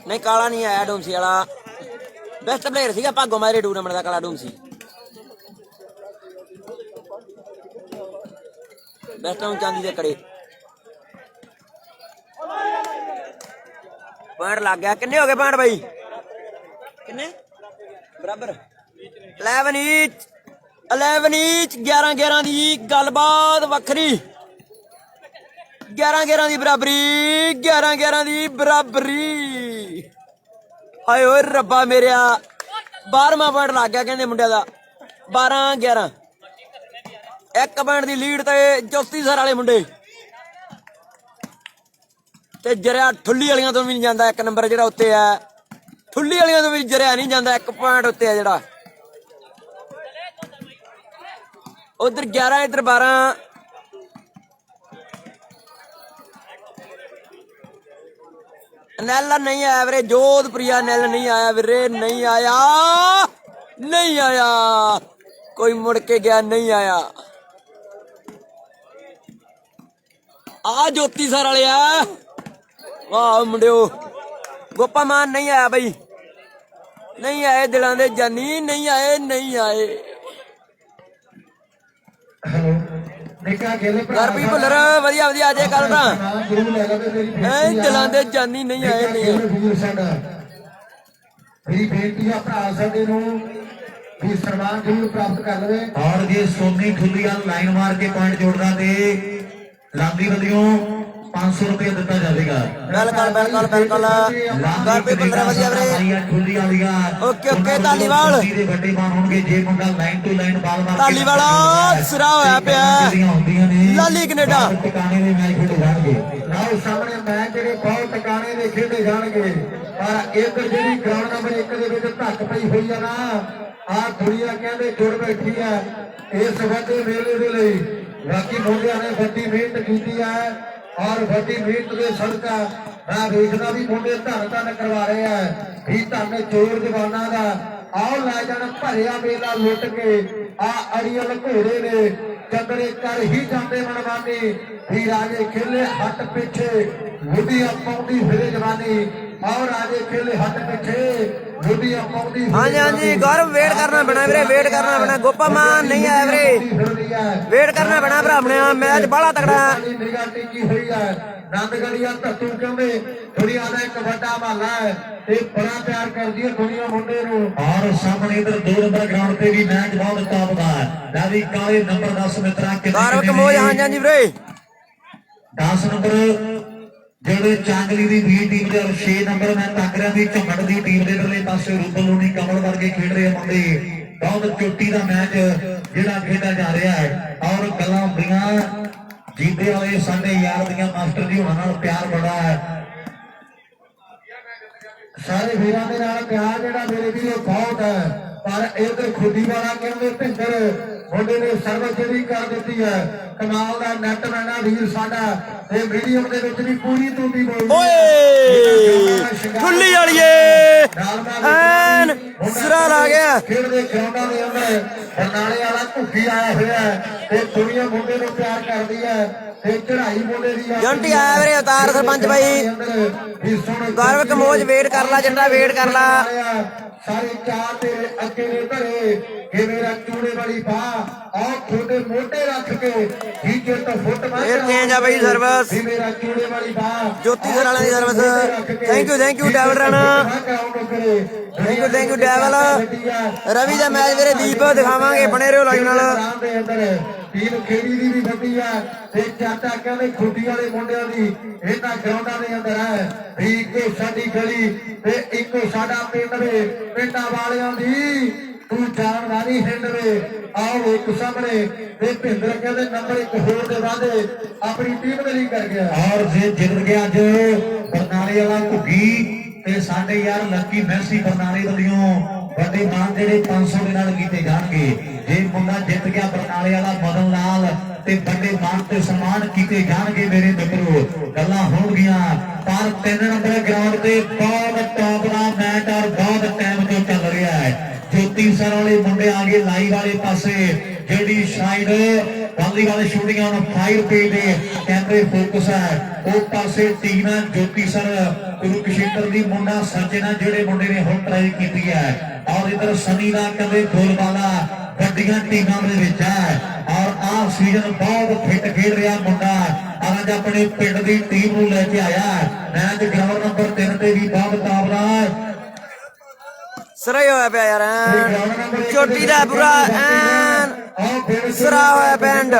नहीं काला नहीं आया डोमसी वाला ਬੈਸਟ ਪਲੇਅਰ ਸੀਗਾ ਭਾਗੋ ਮਾਰੇ ਟੂਰਨਾਮੈਂਟ ਦਾ ਕਾਲਾ ਡੂਮ ਸੀ। ਬੈਸਟ ਨੂੰ ਚਾਂਦੀ ਦੇ ਕੜੇ ਪੁਆਇੰਟ ਲੱਗ ਗਿਆ। ਕਿੰਨੇ ਹੋ ਗਏ ਪੁਆਇੰਟ ਬਾਈ? ਕਿੰਨੇ ਬਰਾਬਰ 11 ਈਚ 11 ਦੀ ਗੱਲਬਾਤ ਵੱਖਰੀ 11 ਦੀ ਬਰਾਬਰੀ 11 ਦੀ ਬਰਾਬਰੀ। ਹਾਏ ਓਏ ਰੱਬਾ ਮੇਰਿਆ 12ਵਾਂ ਪੁਆਇੰਟ ਲੱਗ ਗਿਆ ਕਹਿੰਦੇ ਮੁੰਡਿਆਂ ਦਾ 12-11 ਇੱਕ ਪੁਆਇੰਟ ਦੀ ਲੀਡ ਤੇ ਜੋਤੀ ਸਰ ਵਾਲੇ ਮੁੰਡੇ ਤੇ ਜਰਿਆ ਠੁੱਲੀ ਵਾਲੀਆਂ ਤੋਂ ਵੀ ਨਹੀਂ ਜਾਂਦਾ। ਇੱਕ ਨੰਬਰ ਜਿਹੜਾ ਉੱਤੇ ਆ ਠੁੱਲੀ ਵਾਲੀਆਂ ਤੋਂ ਵੀ ਜਰਿਆ ਨਹੀਂ ਜਾਂਦਾ। ਇੱਕ ਪੁਆਇੰਟ ਉੱਤੇ ਆ ਜਿਹੜਾ ਉਧਰ 11 ਇੱਧਰ 12 ਨੈਲ ਨਹੀਂ ਆਇਆ ਵੀਰੇ। ਜੋਧਪੁਰੀਆ ਨੈਲ ਨਹੀਂ ਆਇਆ ਵੀਰੇ ਨਹੀਂ ਆਇਆ ਕੋਈ ਮੁੜ ਕੇ ਗਿਆ ਨਹੀਂ ਆਇਆ। ਆ ਜੋਤੀ ਸਰ ਵਾਲੇ ਆ ਵਾਹ ਮੁੰਡਿਓ। ਗੋਪਾ ਮਾਨ ਨਹੀਂ ਆਇਆ ਬਈ ਨਹੀਂ ਆਏ ਦਿਲਾਂ ਦੇ ਜਾਨੀ ਨਹੀਂ ਆਏ ਨਿੱਕਾ ਗਿੱਲ ਗਰਪੀ ਭੁੱਲਰ ਵਧੀਆ ਅਜੇ ਕੱਲ ਤਾਂ ਜ਼ਰੂਰ ਲੈ ਲਵੇ ਮੇਰੀ ਐ ਦਿਲਾਂ ਦੇ ਜਾਨੀ ਨਹੀਂ ਆਏ ਵੀਰ ਸਾਡਾ ਮੇਰੀ ਬੇਨਤੀ ਆ ਭਰਾ ਸਾਡੇ ਨੂੰ ਵੀ ਸਨਮਾਨ ਜ਼ਰੂਰ ਪ੍ਰਾਪਤ ਕਰ ਲਵੇ। ਔਰ ਜੇ ਸੋਨੀ ਠੁੱਲੀਆਂ ਲਾਈਨ ਮਾਰ ਕੇ ਪੁਆਇੰਟ ਜੋੜਦਾ ਤੇ ਲਾਂਦੀ ਵੱਲੋਂ 500 ਰੁਪਏ ਦਿੱਤਾ ਜਾਵੇਗਾ। ਬਿਲਕੁਲ ਗਰਪੀ ਭੁੱਲਰ ਵਧੀਆ ਵੀਰੇ ਠੁੱਲੀਆਂ ਦੀਆਂ ਓਕੇ ਧਾਲੀਵਾਲ ਦੇ ਵੱਡੇ ਮਾਨ ਹੋਣਗੇ ਜੇ ਮੁੰਡਾ ਲਾਈਨ ਟੂ ਲਾਈਨ ਬਾਲ ਮਾਰ ਧਾਲੀਵਾਲ ਸਿਰਾ ਹੋਇਆ ਪਿਆ ਹੁੰਦੀਆਂ ਨੇ ਲਾਲੀ ਕੈਨੇਡਾ ਟਿਕਾਣੇ ਦੇ ਮੈਚ ਖੇਡੇ ਜਾਣਗੇ। ਲਓ ਸਾਹਮਣੇ ਮੈਚ ਜਿਹੜੇ ਬਹੁਤ ਟਿਕਾਣੇ ਦੇ ਖੇਡੇ ਜਾਣਗੇ ਪਰ ਇੱਕ ਜਿਹੜੀ ਗਰਾਊਂਡ ਨੰਬਰ 1 ਦੇ ਵਿੱਚ ਧੱਕ ਪਈ ਹੋਈ ਆ ਨਾ ਆ ਦੁਨੀਆ ਕਹਿੰਦੇ ਜੁੜ ਬੈਠੀ ਆ ਇਸ ਵੱਡੇ ਮੇਲੇ ਦੇ ਲਈ। ਬਾਕੀ ਮੁੰਡਿਆਂ ਨੇ ਵੱਡੀ ਮਿਹਨਤ ਕੀਤੀ ਹੈ ਔਰ ਵੱਡੀ ਮਿਹਨਤ ਦੇ ਸਦਕਾ ਮੈਂ ਵੇਖਦਾ ਵੀ ਮੁੰਡੇ ਧੰਨ ਕਰਵਾ ਰਹੇ ਆ ਵੀ ਧੰਨ ਚੋਰ ਜਵਾਨਾਂ ਦਾ ਆਓ ਲੈ ਜਾਣ ਭਰਿਆ ਮੇਲਾ ਲੁੱਟ ਕੇ ਆ ਅੜੀਅਲ ਘੋੜੇ ਨੇ ਚੰਦਰੇ ਕਰ ਹੀ ਜਾਂਦੇ ਮਨਮਾਨੀ ਵੀ ਰਾਜੇ ਖੇਲੇ ਹੱਟ ਪਿੱਛੇ ਬੁੱਢੀਆਂ ਪਾਉਂਦੀ ਫਿਰੇ ਜਵਾਨੀ ਆਓ ਰਾਜੇ ਖੇਲੇ ਹੱਟ ਪਿੱਛੇ ਬੁੱਢੀਆਂ ਪਾਉਂਦੀ ਹਾਂਜੀ ਗੌਰਵ ਵੇਟ ਕਰਨਾ ਪੈਣਾ ਵੀਰੇ ਵੇਟ ਕਰਨਾ ਪੈਣਾ। ਗੋਪਾ ਮਾਨ ਨਹੀਂ ਆਇਆ ਵੀਰੇ ਵੇਟ ਕਰਨਾ ਪੈਣਾ ਭਰਾ ਆਪਣੇ ਮੈਚ ਬੜਾ ਤਕੜਾ ਨਿਗਾਹ ਟਿੱਕੀ ਹੋਈ ਹੈ। ਨੰਦਗੜੀਆ ਧੱਤੂ ਕਹਿੰਦੇ ਦੁਨੀਆ ਦਾ ਇੱਕ ਵੱਡਾ ਮਹੱਲਾ ਹੈ ਤੇ ਬੜਾ ਪਿਆਰ ਕਰਦੀ ਹੈ ਦੁਨੀਆ ਮੁੰਡੇ ਨੂੰ। ਔਰ ਸਾਹਮਣੇ ਇਧਰ 2 ਨੰਬਰ ਗਰਾਊਂਡ ਤੇ ਵੀ ਮੈਚ ਬਹੁਤ ਟੌਪ ਦਾ ਹੈ। ਲੈ ਵੀ ਕਾਲੇ ਨੰਬਰ 10 ਮਿੱਤਰਾਂ ਗੌਰਵ ਕਮੋਜ ਹਾਂਜੀ ਵੀਰੇ 10 ਨੰਬਰ ਜਿਹੜੇ ਚਾਂਗਲੀ ਦੀ ਵੀ ਟੀਮ ਦੇ 6 ਨੰਬਰ ਮੈਂ ਤਾਕਰਿਆਂ ਦੀ ਝੁੰਮਣ ਦੀ ਟੀਮ ਦੇ ਇਧਰਲੇ ਪਾਸੇ ਰੂਬਲੋਨੀ ਕਮਲ ਵਰਗੇ ਖੇਡ ਰਹੇ ਮੁੰਡੇ ਬਹੁਤ ਚੋਟੀ ਦਾ ਮੈਚ ਜਿਹੜਾ ਖੇਡਿਆ ਜਾ ਰਿਹਾ ਹੈ। ਔਰ ਗੱਲਾਂ ਹੁੰਦੀਆਂ ਜੀਤੇ ਵਾਲੇ ਸਾਡੇ ਯਾਰ ਦੀਆਂ ਮਾਸਟਰ ਜੀ ਉਹਨਾਂ ਨਾਲ ਪਿਆਰ ਬੜਾ ਹੈ। ਸਾਰੇ ਵੀਰਾਂ ਦੇ ਨਾਲ ਪਿਆਰ ਜਿਹੜਾ ਮੇਰੇ ਵੀਰੋ ਬਹੁਤ ਹੈ ਪਰ ਇਧਰ ਖੁੱਡੀ ਵਾਲਾ ਕਹਿੰਦੇ ਭਿੰਦਰ ਮੁੰਡੇ ਨੇ ਸਰਵਿਸ ਜਿਹੜੀ ਕਰ ਦਿੱਤੀ ਹੈ। ਕਮਾਲ ਦਾ ਨੈਟ ਮੈਨਾ ਵੀਰ ਸਾਡਾ ਤੇ ਮੀਡੀਅਮ ਦੇ ਵਿੱਚ ਵੀ ਪੂਰੀ ਤੁੰਦੀ ਬੋਲਦੀ ਓਏ ਠੁੱਲੀ ਵਾਲੀਏ ਐਨ ਸਿਰਾ ਲਾ ਗਿਆ। ਖੇਡਦੇ ਗਰਾਊਂਡਾਂ ਦੇ ਅੰਦਰ ਬਰਨਾਲੇ ਵਾਲਾ ਭੁੱਖੀ ਆਇਆ ਹੋਇਆ ਤੇ ਦੁਨੀਆ ਮੁੰਡੇ ਨੂੰ ਪਿਆਰ ਕਰਦੀ ਹੈ ਤੇ ਚੜਾਈ ਮੁੰਡੇ ਦੀ ਜੰਟੀ ਆਇਆ ਵੀਰੇ ਉਤਾਰ ਸਰਪੰਚ ਬਾਈ ਗੌਰਵ ਕਮੋਜ ਵੇਟ ਕਰ ਲਾ ਜੰਡਾ ਵੇਟ ਕਰ ਲਾ ਸਾਰੇ ਚਾਰ ਤੇ ਅੱਗੇ ਨੇ ਧਰੇ ਕਿ ਮੇਰਾ ਚੂੜੇ ਵਾਲੀ ਬਾਹ ਆਹ ਤੁਹਾਡੇ ਮੋਢੇ ਰੱਖ ਕੇ ਜੀਜੇ ਤੋਂ ਫੁੱਟ ਮਾਰ ਫੇਰ ਚੇਂਜ ਆ ਬਈ ਸਰਵਿਸ ਵੀ ਮੇਰਾ ਚੂੜੇ ਵਾਲੀ ਬਾਹ ਜੋਤੀ ਸਰ ਵਾਲਿਆਂ ਦੀ service thank you devil Rana thank you devil Ravi the match ਵੀਰੇ ਦੀਪ ਦਿਖਾਵਾਂਗੇ ਬਣੇ ਰਹੋ ਲਾਈਵ ਨਾਲ ਟੀਮ ਖੇੜੀ ਦੀ ਵੀ ਵੱਡੀ ਆ ਤੇ ਚਾਚਾ ਕਹਿੰਦੇ ਖੁੱਡੀ ਵਾਲੇ ਮੁੰਡਿਆਂ ਦੀ ਇਹਨਾਂ ਗਰਾਊਂਡਾਂ ਦੇ ਅੰਦਰ ਹੈ ਵੀ ਇੱਕੋ ਸਾਡੀ ਗਲੀ ਤੇ ਇੱਕੋ ਸਾਡਾ ਪਿੰਡ ਵੇ ਪਿੰਡਾਂ ਵਾਲਿਆਂ ਦੀ ਤੂੰ ਜਾਣਦਾ ਨਹੀਂ ਹਿੰਡ ਵੇ ਆਓ ਇੱਕ ਸਾਹਮਣੇ ਤੇ ਭਿੰਦਰ ਕਹਿੰਦੇ ਨੰਬਰ 1 ਹੋਰ ਦੇ ਵਾਅਦੇ ਆਪਣੀ ਟੀਮ ਦੇ ਲਈ ਕਰ ਗਿਆ ਔਰ ਜੇ ਜਿੱਤ ਗਿਆ ਅੱਜ ਬਰਨਾਲੇ ਵਾਲਾ ਘੁੱਗੀ ਤੇ ਸਾਡੇ ਯਾਰ ਲੱਕੀ ਮੈਸੀ ਬਰਨਾਲੇ ਵੱਲੋਂ ਵੱਡੇ ਮਾਨ ਜਿਹੜੇ 500 ਦੇ ਨਾਲ ਕੀਤੇ ਜਾਣਗੇ। ਜੇ ਮੁੰਡਾ ਜਿੱਤ ਗਿਆ ਬਰਨਾਲੇ ਵਾਲਾ ਮਦਨ ਲਾਲ ਤੇ ਵੱਡੇ ਮਾਨ ਤੇ ਸਨਮਾਨ ਕੀਤੇ ਜਾਣਗੇ ਮੇਰੇ ਮਿੱਤਰੋ। ਗੱਲਾਂ ਹੋਣਗੀਆਂ ਪਰ 3 ਨੰਬਰ ਗਰਾਊਂਡ ਤੇ ਬਹੁਤ ਟੌਪ ਦਾ ਮੈਚ ਔਰ ਬਹੁਤ ਟਾਈਮ ਤੋਂ ਚੱਲ ਰਿਹਾ ਹੈ। ਜੋਤੀ ਸਰ ਵਾਲੇ ਮੁੰਡੇ ਆ ਗਏ ਲਾਈਵ ਵਾਲੇ ਪਾਸੇ ਜਿਹੜੀ ਸ਼ਾਇਦ ਵਾਲੀ ਵਾਲੇ ਸ਼ੂਟਿੰਗ ਔਨ ਫਾਇਰ ਪੇ ਦੇ ਕੈਮਰੇ ਫੋਕਸ ਹੈ ਉਹ ਪਾਸੇ ਟੀਮ ਜੋਤੀ ਸਰ ਕੁਰੂਕਸ਼ੇਤਰ ਦੀ ਮੁੰਡਾ ਸੱਜਣਾ ਜਿਹੜੇ ਮੁੰਡੇ ਨੇ ਹੁਣ ਟਰਾਈ ਕੀਤੀ ਹੈ और इधर सनी का कदे बोलबाला ਵੱਡੀਆਂ ਟੀਮਾਂ ਦੇ ਵਿੱਚ ਹੈ ਔਰ ਆਹ ਸੀਜ਼ਨ ਬਹੁਤ ਫਿੱਟ ਖੇਡ ਰਿਹਾ ਮੁੰਡਾ ਅੱਜ ਆਪਣੇ ਪਿੰਡ ਦੀ ਟੀਮ ਨੂੰ ਲੈ ਕੇ ਆਇਆ ਮੈਚ ਗਰਾਊਂਡ ਨੰਬਰ 3 ਤੇ ਵੀ ਬਹੁਤ ਤਾਬਲਾ ਸਰਾਈ ਹੋਇਆ ਪਿਆ ਯਾਰ ਐਨ ਚੋਟੀ ਦਾ ਪੂਰਾ ਐਨ ਸਰਾ ਹੋਇਆ ਪਿੰਡ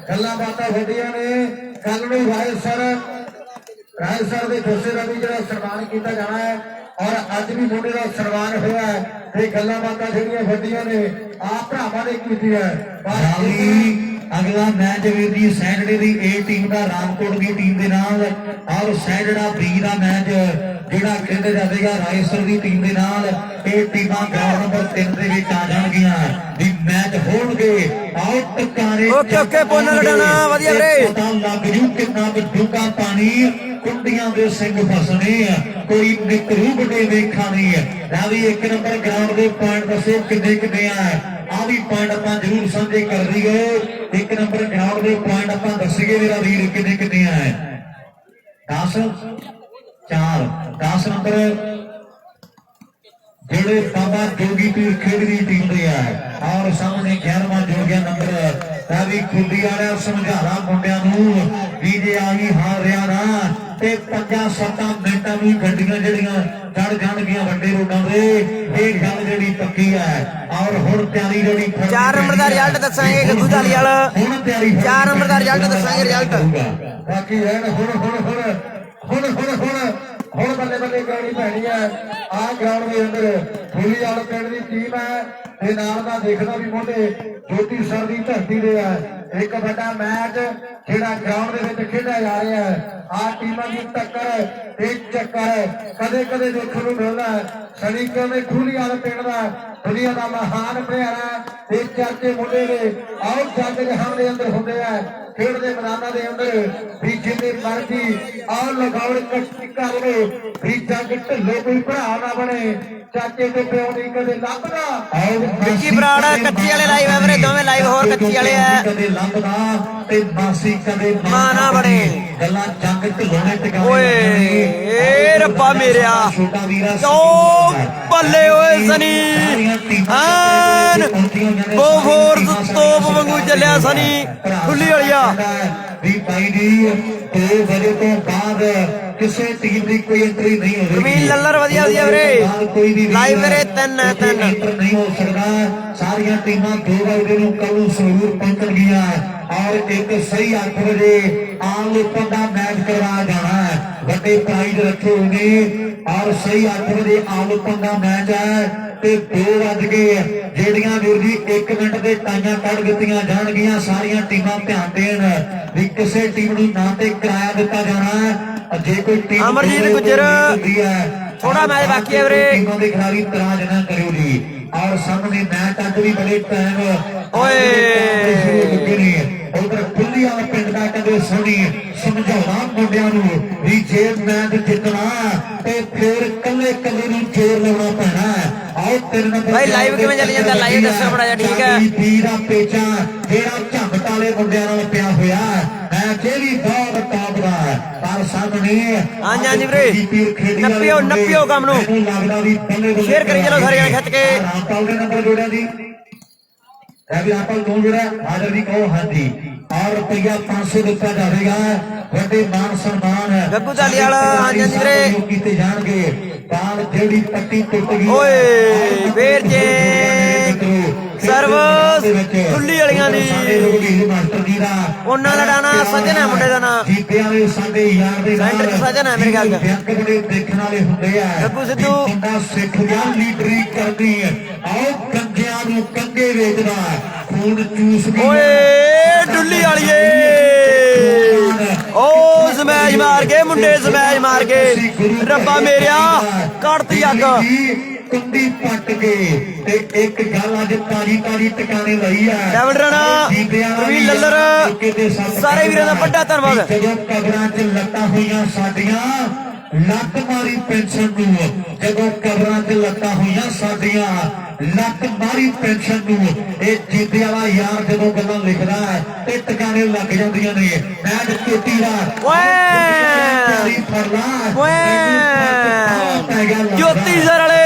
ਗੱਲਾਂ ਬਾਤਾਂ ਵੱਡੀਆਂ ਨੇ ਕੱਲ ਨੂੰ ਰਾਏ ਸਰ ਦੇ ਦੋਸੇ ਦਾ ਵੀ ਜਿਹੜਾ ਸਨਮਾਨ ਕੀਤਾ ਜਾਣਾ ਹੈ ਔਰ ਅੱਜ ਵੀ ਮੁੰਡੇ ਦਾ ਸਨਮਾਨ ਹੋਇਆ ਹੈ ਇਹ ਗੱਲਾਂ ਬਾਤਾਂ ਜਿਹੜੀਆਂ ਵੱਡੀਆਂ ਨੇ ਆਪ ਭਰਾਵਾਂ ਨੇ ਕੀਤੀ ਹੈ ਅਗਲਾ ਮੈਚ ਵੀਰ ਜੀ Saturday the A team the Ramkot the team ਦੇ ਨਾਲ ਔਰ ਸੈਟਰਡਾ B ਦਾ ਮੈਚ ਜਿਹੜਾ ਖੇਡਿਆ ਜਾਵੇਗਾ ਰਾਏਸਰ ਦੀ ਟੀਮ ਦੇ ਨਾਲ ਇਹ ਟੀਮਾਂ ਗਰਾਊਂਡ ਨੰਬਰ 3 ਦੇ ਵਿੱਚ ਆ ਜਾਣਗੀਆਂ ਵੀ ਮੈਚ ਹੋਣਗੇ ਆਓ ਟਕਾਰੇ ਓਕੇ ਪੋਨਾ ਲੜਾਣਾ ਵਧੀਆ ਵੀਰੇ ਪਤਾ ਲੱਗ ਜੂ ਕਿੰਨਾ ਡੂੰਘਾ ਪਾਣੀ ਕੁੰਡੀਆਂ ਦੇ ਸਿੰਘ ਫਸਣੇ ਆ ਕੋਈ ਨਿਕਰੂ ਵੱਡੇ ਵੇਖਾ ਨਹੀਂ ਹੈ ਲੈ ਵੀ 1 ਨੰਬਰ ਗਰਾਊਂਡ ਦੇ ਪੁਆਇੰਟ ਦੱਸੋ ਕਿੰਨੇ ਆ ਵੀ ਪੁਆਇੰਟ ਆਪਾਂ ਜ਼ਰੂਰ ਸਾਂਝੇ ਕਰ ਲਈਏ 1 ਨੰਬਰ ਗਰਾਊਂਡ ਦੇ ਪੁਆਇੰਟ ਆਪਾਂ ਦੱਸੀਏ ਮੇਰਾ ਵੀਰ ਕਿੰਨੇ ਆ 10 4 10 ਨੰਬਰ ਜਿਹੜੇ ਬਾਬਾ ਜੋਗੀ ਪੀਰ ਖੇਡ ਦੀ ਟੀਮ ਦੇ ਆ ਔਰ ਸਾਹਮਣੇ 11ਵਾਂ ਜੁੜ ਗਿਆ ਨੰਬਰ ਰਾਵੀ ਖੁੱਡੀ ਵਾਲਿਆ ਸਮਝਾਣਾ ਮੁੰਡਿਆਂ ਨੂੰ ਵੀ ਜੇ ਆਹੀ ਹਾਰ ਰਿਹਾ ਨਾ ਤੇ 5-7 ਮਿੰਟਾਂ ਵੀ ਗੱਡੀਆਂ ਜਿਹੜੀਆਂ ਚੜ ਜਾਣਗੀਆਂ ਵੱਡੇ ਰੋਡਾਂ ਦੇ ਇਹ ਗੱਲ ਜਿਹੜੀ ਪੱਕੀ ਹੈ ਔਰ ਹੁਣ ਤਿਆਰੀ ਜਿਹੜੀ 4 ਨੰਬਰ ਦਾ ਰਿਜ਼ਲਟ ਦੱਸਾਂਗੇ ਗੱਗੂ ਦਾਲੀ ਵਾਲਾ ਹੁਣ ਤਿਆਰੀ 4 ਨੰਬਰ ਦਾ ਰਿਜ਼ਲਟ ਦੱਸਾਂਗੇ ਰਿਜ਼ਲਟ ਬਾਕੀ ਰਹਿਣ ਹੁਣ ਬੱਲੇ ਬੱਲੇ ਕਰਾਉਣੀ ਪੈਣੀ ਹੈ ਆਹ ਗਰਾਊਂਡ ਦੇ ਅੰਦਰ ਫੁੱਲੀ ਵਾਲੇ ਪਿੰਡ ਦੀ ਟੀਮ ਹੈ ਤੇ ਨਾਲ ਦਾ ਦੇਖਦਾ ਵੀ ਮੁੰਡੇ ਜੋਤੀ ਸਰ ਦੀ ਧਰਤੀ ਦੇ ਆ ਇੱਕ ਵੱਡਾ ਮੈਚ ਜਿਹੜਾ ਗਰਾਊਂਡ ਦੇ ਵਿੱਚ ਖੇਡਿਆ ਜਾ ਰਿਹਾ ਹੈ ਆਹ ਟੀਮਾਂ ਦੀ ਟੱਕਰ ਤੇ ਚੱਕਰ ਕਦੇ ਦੇਖਣ ਨੂੰ ਮਿਲਦਾ ਸਣੀ ਕਹਿੰਦੇ ਖੁੱਲੀ ਵਾਲੇ ਪਿੰਡ ਦਾ ਦੁਨੀਆ ਦਾ ਮਹਾਨ ਪਲੇਅਰ ਤੇ ਚਰਚੇ ਮੁੰਡੇ ਨੇ ਆਓ ਜੱਗ ਜਹਾਨ ਦੇ ਅੰਦਰ ਹੁੰਦੇ ਆ ਖੇਡ ਦੇ ਮੈਦਾਨਾਂ ਦੇ ਅੰਦਰ ਵੀ ਜਿੰਨੇ ਮਰਜ਼ੀ ਆਓ ਲਗਾਉਣ ਕਰ ਲੋ ਵੀ ਜੱਗ ਢਿੱਲੇ ਕੋਈ ਭਰਾ ਨਾ ਬਣੇ ਚਾਚੇ ਤੇ ਪਿਓ ਨਹੀਂ ਕਦੇ ਲੱਭਦਾ ਆਓ ਵਿੱਕੀ ਬਰਾੜ ਕੱਚੀ ਵਾਲੇ ਲਾਈਵ ਹੈ ਵੀਰੇ ਦੋਵੇਂ ਲਾਈਵ ਹੋਰ ਕੱਚੀ ਵਾਲੇ ਆ ਕਦੇ ਲੱਭਦਾ ਤੇ ਮਾਸੀ ਕਦੇ ਮਾਂ ਨਾ ਬਣੇ ਗੱਲਾਂ ਜੰਗ ਢਿੱਲੋਂ ਟਿਕਾਣੇ ਓਏ ਏ ਰੱਬਾ ਮੇਰਿਆ ਛੋਟਾ ਵੀਰਾ ਓ ਬੱਲੇ ਓਏ ਸਨੀ ਐਨ ਬੋਫੋਰਸ ਤੋਪ ਵਾਂਗੂ ਚੱਲਿਆ ਸਨੀ ਖੁੱਲੀ ਵਾਲੀਆ ਵੀ ਭਾਈ ਜੀ 2 ਵਜੇ ਤੋਂ ਬਾਅਦ ਕਿਸੇ ਟੀਮ ਦੀ ਕੋਈ ਐਂਟਰੀ ਨਹੀਂ ਹੋਵੇਗੀ ਕਮੀਲ ਲੱਲਰ ਵਧੀਆ ਵੀਰੇ ਲਾਈਵ ਵੀਰੇ 3 ਨਹੀਂ ਹੋ ਸਕਦਾ ਸਾਰੀਆਂ ਟੀਮਾਂ 2 ਵਜੇ ਨੂੰ ਕੱਲ ਨੂੰ ਜ਼ਰੂਰ ਪਹੁੰਚਣਗੀਆਂ ਔਰ ਇੱਕ ਸਹੀ 8 ਵਜੇ ਆਮ ਲੋਕਾਂ ਦਾ ਮੈਚ ਕਰਵਾਇਆ ਜਾਣਾ ਹੈ ਵੱਡੇ ਪ੍ਰਾਈਜ਼ ਰੱਖੇ ਹੋਏ ਨੇ ਔਰ ਸਹੀ 8 ਵਜੇ ਆਮ ਲੋਕਾਂ ਦਾ ਮੈਚ ਹੈ ਤੇ 2 ਵੱਜ ਗਏ ਜਿਹੜੀਆਂ ਵੀਰ ਜੀ 1 ਮਿੰਟ ਦੇ ਟਾਈਆਂ ਕੱਢ ਦਿੱਤੀਆਂ ਜਾਣਗੀਆਂ ਸਾਰੀਆਂ ਟੀਮਾਂ ਧਿਆਨ ਦੇਣ ਵੀ ਕਿਸੇ ਟੀਮ ਨੂੰ ਨਾ ਤੇ ਕਿਰਾਇਆ ਦਿੱਤਾ ਜਾਣਾ ਜੇ ਕੋਈ ਟੀਮ ਅਮਰਜੀਤ ਗੁੱਜਰ ਥੋੜਾ ਮੈਚ ਬਾਕੀ ਹੈ ਵੀਰੇ ਟੀਮਾਂ ਦੇ ਖਿਡਾਰੀ ਇਤਰਾਜ਼ ਨਾ ਕਰਿਓ ਜੀ ਔਰ ਸਾਹਮਣੇ ਮੈਚ ਅੱਜ ਵੀ ਬੜੇ ਟਾਈਮ ਓਏ ਉਧਰ ਖੁੱਲੀ ਵਾਲਾ ਪਿੰਡ ਦਾ ਕਹਿੰਦੇ ਸੋਣੀ ਸਮਝਾਉਣਾ ਮੁੰਡਿਆਂ ਨੂੰ ਵੀ ਜੇ ਮੈਚ ਜਿੱਤਣਾ ਤੇ ਫਿਰ ਕੱਲੇ ਨੂੰ ਜ਼ੋਰ ਲਾਉਣਾ ਪੈਣਾ ਆਓ 3 ਨੰਬਰ ਭਾਈ ਲਾਈਵ ਕਿਵੇਂ ਚੱਲੀ ਜਾਂਦਾ ਲਾਈਵ ਦੱਸੋ ਬੜਾ ਜਿਹਾ ਠੀਕ ਹੈ ਵੀਰ ਦਾ ਪੇਚਾ ਜਿਹੜਾ ਝੰਬਟ ਵਾਲੇ ਮੁੰਡਿਆਂ ਨਾਲ ਪਿਆ ਹੋਇਆ ਮੈਚ ਇਹ ਵੀ ਬਹੁਤ ਤਾਬੜਾ ਪਰ ਸਾਹਮਣੇ ਹਾਂਜੀ ਵੀਰੇ ਨੱਪਿਓ ਕੰਮ ਨੂੰ ਲੱਗਦਾ ਵੀ ਸ਼ੇਅਰ ਕਰੀ ਚਲੋ ਸਾਰੇ ਜਣੇ ਖਿੱਚ ਕੇ ਰਾਮਪਾਲ ਦੇ ਨੰਬਰ ਜੋੜਿਆ ਜੀ ਵੀ ਰਾਮਪਾਲ ਕੌਣ ਜੁੜਿਆ ਹਾਜ਼ਰ ਵੀ ਕਹੋ ਹਾਂਜੀ ਔਰ ਰੁਪਈਆ 500 ਦਿੱਤਾ ਜਾਵੇਗਾ ਵੱਡੇ ਮਾਨ ਸਨਮਾਨ ਗੱਗੂ ਦਾਲੀ ਵਾਲਾ ਹਾਂਜੀ ਵੀਰੇ ਕੀਤੇ ਜਾਣਗੇ ਬਾਲ ਜਿਹੜੀ ਪੱਟੀ ਟੁੱਟ ਗਈ ਓਏ ਫੇਰ ਜੇ ਸਰਵ ਖੁੱਲੀ ਵਾਲੀਆਂ ਦੀ ਮਾਸਟਰ ਜੀ ਦਾ ਉਹਨਾਂ ਦਾ ਡਾਣਾ ਸਜਣ ਹੈ ਮੁੰਡੇ ਦਾ ਨਾਂ ਜੀਤੇ ਵਾਲੇ ਸਾਡੇ ਯਾਰ ਦੇ ਨਾਲ ਸੈਂਟਰ ਚ ਸਜਣ ਹੈ ਮੇਰੇ ਗੱਲ ਚ ਬੈਂਕ ਬੜੇ ਦੇਖਣ ਵਾਲੇ ਹੁੰਦੇ ਆ ਗੱਗੂ ਸਿੱਧੂ ਮੁੰਡਾ ਸਿੱਖ ਗਿਆ ਲੀਡਰੀ ਕਰਦੀ ਹੈ ਆਓ ਕੰਗਿਆਂ ਨੂੰ ਕੰਗੇ ਵੇਚਦਾ ਖੂਨ ਚੂਸ ਵੀ ਓਏ ਡੁੱਲੀ ਵਾਲੀਏ ਓ ਸਮੈਸ਼ ਮਾਰ ਕੇ ਮੁੰਡੇ ਸਮੈਸ਼ ਮਾਰ ਕੇ ਰੱਬਾ ਮੇਰਿਆ ਕੱਢਤੀ ਅੱਗ ਕੁੰਡੀ ਪੱਟ ਕੇ ਤੇ ਇੱਕ ਗੱਲ ਅੱਜ ਤਾਜੀ ਟਿਕਾਣੇ ਲਈ ਹੈ ਡੈਵਿਡ ਰਾਣਾ ਪ੍ਰਵੀਨ ਲੱਲਰ ਸਾਰੇ ਵੀਰਾਂ ਦਾ ਵੱਡਾ ਧੰਨਵਾਦ ਜਦੋਂ ਕਬਰਾਂ 'ਚ ਲੱਤਾਂ ਹੋਈਆਂ ਸਾਡੀਆਂ ਲੱਤ ਮਾਰੀ ਪੈਨਸ਼ਨ ਨੂੰ ਜਦੋਂ ਕਬਰਾਂ 'ਚ ਲੱਤਾਂ ਹੋਈਆਂ ਸਾਡੀਆਂ ਲੱਤ ਮਾਰੀ ਪੈਨਸ਼ਨ ਨੂੰ ਇਹ ਜੀਤੇ ਵਾਲਾ ਯਾਰ ਜਦੋਂ ਗੱਲਾਂ ਲਿਖਦਾ ਹੈ ਤੇ ਟਿਕਾਣੇ ਲੱਗ ਜਾਂਦੀਆਂ ਨੇ ਮੈਚ ਚੋਟੀ ਦਾ ਓਏ ਜੋਤੀ ਸਰ ਵਾਲੇ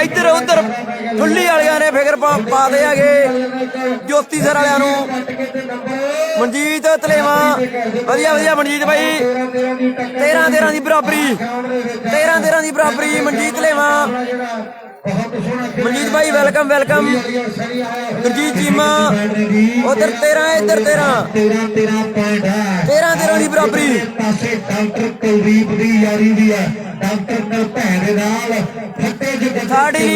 ਇੱਧਰ ਉੱਧਰ ਠੁੱਲੀ ਵਾਲਿਆਂ ਨੇ ਫਿਕਰ ਪਾ ਦੇ ਹੈਗੇ ਜੋਤੀ ਸਰ ਵਾਲਿਆਂ ਨੂੰ। ਮਨਜੀਤ ਤਲੇਵਾ ਵਧੀਆ ਵਧੀਆ ਮਨਜੀਤ ਭਾਈ 13-13 ਦੀ ਬਰਾਬਰੀ 13-13 ਦੀ ਬਰਾਬਰੀ ਮਨਜੀਤ ਤਲੇਵਾ। ਮਨਜੀਤ ਭਾਈ ਵੈਲਕਮ ਵੈਲਕਮ। ਗੁਰਜੀਤ ਚੀਮਾ ਉਧਰ 13 ਇੱਧਰ 13 ਪੁਆਇੰਟ ਹੈ 13-13 ਦੀ ਬਰਾਬਰੀ। ਪਾਸੇ ਡਾਕਟਰ ਕੁਲਦੀਪ ਦੀ ਯਾਰੀ ਵੀ ਹੈ ਡਾਕਟਰ ਨਾਲ ਭੈਣ ਦੇ ਨਾਲ ਫੱਟੇ ਜਿ ਸਾਡੀ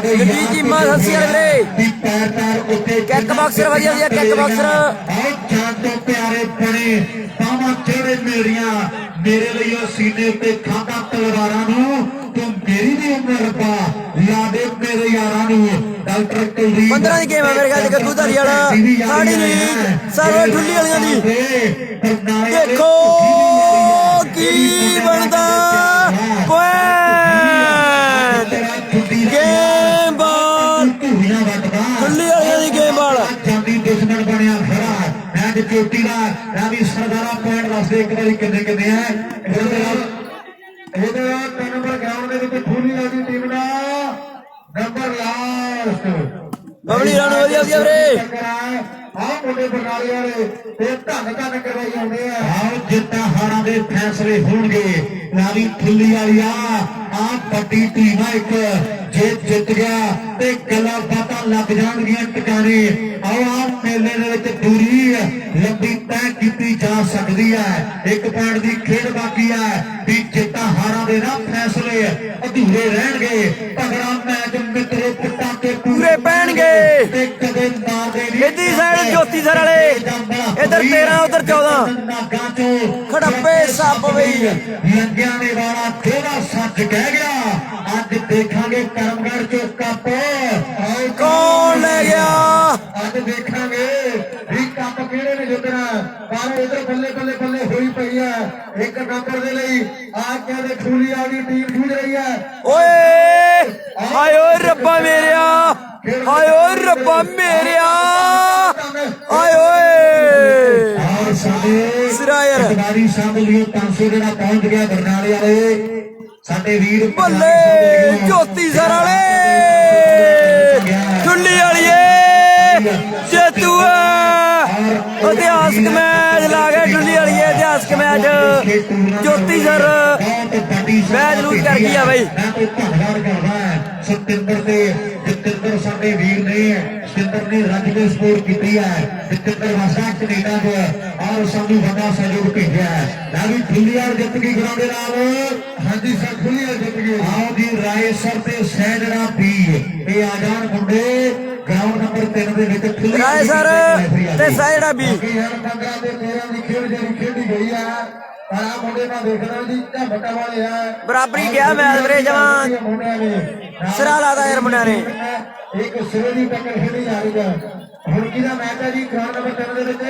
ਗੁਰਜੀਤ ਚੀਮਾ ਸਤਿ ਸ਼੍ਰੀ ਅਕਾਲ ਵੀਰੇ। ਪੈਰ ਉੱਤੇ ਕਿੱਕ ਬਾਕਸਰ ਵਧੀਆ ਵਧੀਆ ਕਿੱਕ ਬਾਕਸਰ। ਆਓ ਜਾਨ ਤੋਂ ਪਿਆਰੇ ਬਣੇ ਬਾਹਾਂ ਜਿਹੜੇ ਮੇਰੀਆਂ ਮੇਰੇ ਲਈ ਉਹ ਸੀਨੇ ਉੱਤੇ ਖਾਂਦਾ ਤਲਵਾਰਾਂ ਨੂੰ ਤੂੰ ਮੇਰੀ ਵੀ ਉਮਰ ਪਾ ਯਾਦੇ ਮੇਰੇ ਯਾਰਾਂ ਨੂੰ ਡਾਕਟਰ ਕੁਲਦੀਪ 15 ਦੀ ਗੇਮ ਆ ਮੇਰੇ ਖਿਆਲ ਗੱਗੂ ਧਾਰੀ ਵਾਲਾ ਸਾਡੀ ਲੀਗ ਸਾਰੇ ਠੁੱਲੀ ਵਾਲੀਆਂ ਦੀ। ਦੇਖੋ ਕੀ ਬਣਦਾ ਗੇਮ ਬਾਲ ਠੁੱਲੀ ਵਾਲੀਆਂ ਦੀ ਗੇਮ ਬਾਲ। ਜਾਂਦੀ ਦੁਸ਼ਮਣ ਬਣਿਆ ਖੜਾ ਮੈਚ ਚੋਟੀ ਦਾ ਰਾਵੀ ਸਰਦਾਰਾ ਪੁਆਇੰਟ ਦੱਸਦੇ ਇੱਕ ਵਾਰੀ ਕਿੰਨੇ ਕਿੰਨੇ ਆ ਇਹਦੇ 3 ਨੰਬਰ ਗਰਾਊਂਡ ਦੇ ਵਿੱਚ ਠੂਲੀ ਵਾਲੀ ਟੀਮ ਦਾ ਨੰਬਰ ਲਾਸਟ ਬਬਲੀ ਰਾਣੋ ਵਧੀਆ ਵਧੀਆ ਵੀਰੇ। ਆਹ ਮੁੰਡੇ ਬਰਨਾਲੇ ਵਾਲੇ ਤੇ ਧੰਨ ਕਰਵਾਈ ਆਉਂਦੇ ਆ ਆਹ ਜਿੱਤਾਂ ਹਾਰਾਂ ਦੇ ਫੈਸਲੇ ਹੋਣਗੇ ਰਾਵੀ ਠੁੱਲੀ ਵਾਲੀਆ ਆ ਵੱਡੀ ਟੀਮ ਆ ਇੱਕ ਜੇ ਜਿੱਤ ਗਿਆ ਤੇ ਗੱਲਾਂ ਬਾਤਾਂ ਲੱਗ ਜਾਣਗੀਆਂ ਟਿਕਾਣੇ। ਆਓ ਆ ਮੇਲੇ ਦੇ ਵਿੱਚ ਦੂਰੀ ਲੰਬੀ ਤੈਅ ਕੀਤੀ ਜਾ ਸਕਦੀ ਹੈ। 1 ਪੁਆਇੰਟ ਦੀ ਖੇਡ ਬਾਕੀ ਹੈ ਵੀ ਜਿੱਤਾਂ ਹਾਰਾਂ ਦੇ ਨਾ ਫੈਸਲੇ ਅਧੂਰੇ ਰਹਿਣਗੇ। ਤਗੜਾ ਮੈਚ ਮਿੱਤਰੋ ਪਟਾਕੇ ਪੂਰੇ ਪੈਣਗੇ। ਤੇ ਕਦੇ ਮਾਰਦੇ ਨਹੀਂ ਇੱਧੀ ਸਾਈਡ ਜੋਤੀ ਸਰ ਵਾਲੇ ਇੱਧਰ 13 ਉੱਧਰ 14 ਨਾਗਾਂ ਚੋਂ ਖੜੱਪੇ ਸੱਪ ਬਈ ਲੰਗਿਆਂ ਦੇ ਵਾਲਾ ਥੋੜਾ ਸੱਚ ਕਹਿ ਗਿਆ। ਅੱਜ ਦੇਖਾਂਗੇ ਕਰਮਗੜ੍ਹ ਚੋਂ ਕੱਪ ਕੌਣ ਲੈ ਗਿਆ। ਅੱਜ ਦੇਖਾਂਗੇ ਵੀ ਕੱਪ ਕਿਹੜੇ ਨੇ ਜਿੱਤਣਾ। ਪਰ ਇਧਰ ਬੱਲੇ ਬੱਲੇ ਬੱਲੇ ਹੋਈ ਪਈ ਹੈ 1 ਨੰਬਰ ਦੇ ਲਈ ਆ ਕਹਿੰਦੇ ਠੂਲੀ ਵਾਲੀ ਟੀਮ ਜੂਝ ਰਹੀ ਹੈ। ਓਏ ਹਾਏ ਓਏ ਰੱਬਾ ਮੇਰਿਆ ਹਾਏ ਓਏ ਰੱਬਾ ਮੇਰਿਆ ਹਾਏ ਓਏ ਔਰ ਸਾਡੇ ਸਿਰਾ ਯਾਰ ਖਿਡਾਰੀ ਸ਼ਾਮਲ ਹੋਏ 500 ਜਿਹੜਾ ਪਹੁੰਚ ਗਿਆ ਬਰਨਾਲੇ ਵਾਲੇ ਸਾਡੇ ਵੀਰ ਬੱਲੇ ਜੋਤੀ ਸਰ ਵਾਲੇ ਠੁੱਲੀ ਵਾਲੀਏ ਜੇਤੂ ਇਤਿਹਾਸਕ ਮੈਚ ਲਾ ਗਿਆ ਠੁੱਲੀ ਵਾਲੀਏ ਇਤਿਹਾਸਕ ਮੈਚ ਜੋਤੀ ਸਰ ਮੈਚ ਲੂਜ਼ ਕਰ ਗਈ ਆ ਬਾਈ। ਮੈਂ ਕੋਈ ਧੰਨਵਾਦ ਕਰਦਾ ਸਤਿੰਦਰ ਤੇ ਜਤਿੰਦਰ ਸਾਡੇ ਵੀਰ ਨੇ ਸਤਿੰਦਰ ਨੇ ਰੱਜ ਕੇ ਸਪੋਰਟ ਕੀਤੀ ਹੈ। ਜਤਿੰਦਰ ਵਾਸਾ ਕੈਨੇਡਾ ਤੋਂ ਔਰ ਸਾਨੂੰ ਵੱਡਾ ਸਹਿਯੋਗ ਭੇਜਿਆ ਹੈ। ਨਾ ਵੀ ਠੁੱਲੀਆਰ ਜਿੱਤ ਗਈ ਗਰਾਊਂਡ ਦੇ ਨਾਲ। ਹਾਂਜੀ ਸਰ ਠੁੱਲੀਆਰ ਜਿੱਤ ਗਈ। ਆਓ ਜੀ ਰਾਏ ਸਰ ਤੇ ਸੈਜਣਾ ਪੀ ਇਹ ਆ ਜਾਣ ਮੁੰਡੇ ਗਰਾਊਂਡ ਨੰਬਰ 3 ਦੇ ਵਿੱਚ ਠੁੱਲੀ ਰਾਏ ਸਰ ਤੇ ਸੈਜਣਾ ਵੀ 15 ਤੇ 13 ਦੀ ਖੇਡ ਜਿਹੜੀ ਖੇਡੀ ਗਈ ਆ ਪਰ ਆ ਮੁੰਡੇ ਨਾਲ ਦੇਖਣਾ ਜੀ ਝਮਟਾ ਵਾਲੇ ਆ ਬਰਾਬਰੀ ਗਿਆ ਮੈਚ ਵੀਰੇ ਜਵਾਨ ਮੁੰਡਿਆਂ ਨੇ ਸਿਰਾ ਲਾਦਾ ਯਾਰ ਮੁੰਡਿਆਂ ਨੇ। ਇੱਕ ਸਿਰੇ ਦੀ ਟੱਕਰ ਖੇਡੀ ਜਾ ਰਹੀ ਹੈ। ਹੁਣ ਕਿਹਦਾ ਮੈਚ ਹੈ ਜੀ ਗਰਾਊਂਡ ਨੰਬਰ 3 ਦੇ ਵਿੱਚ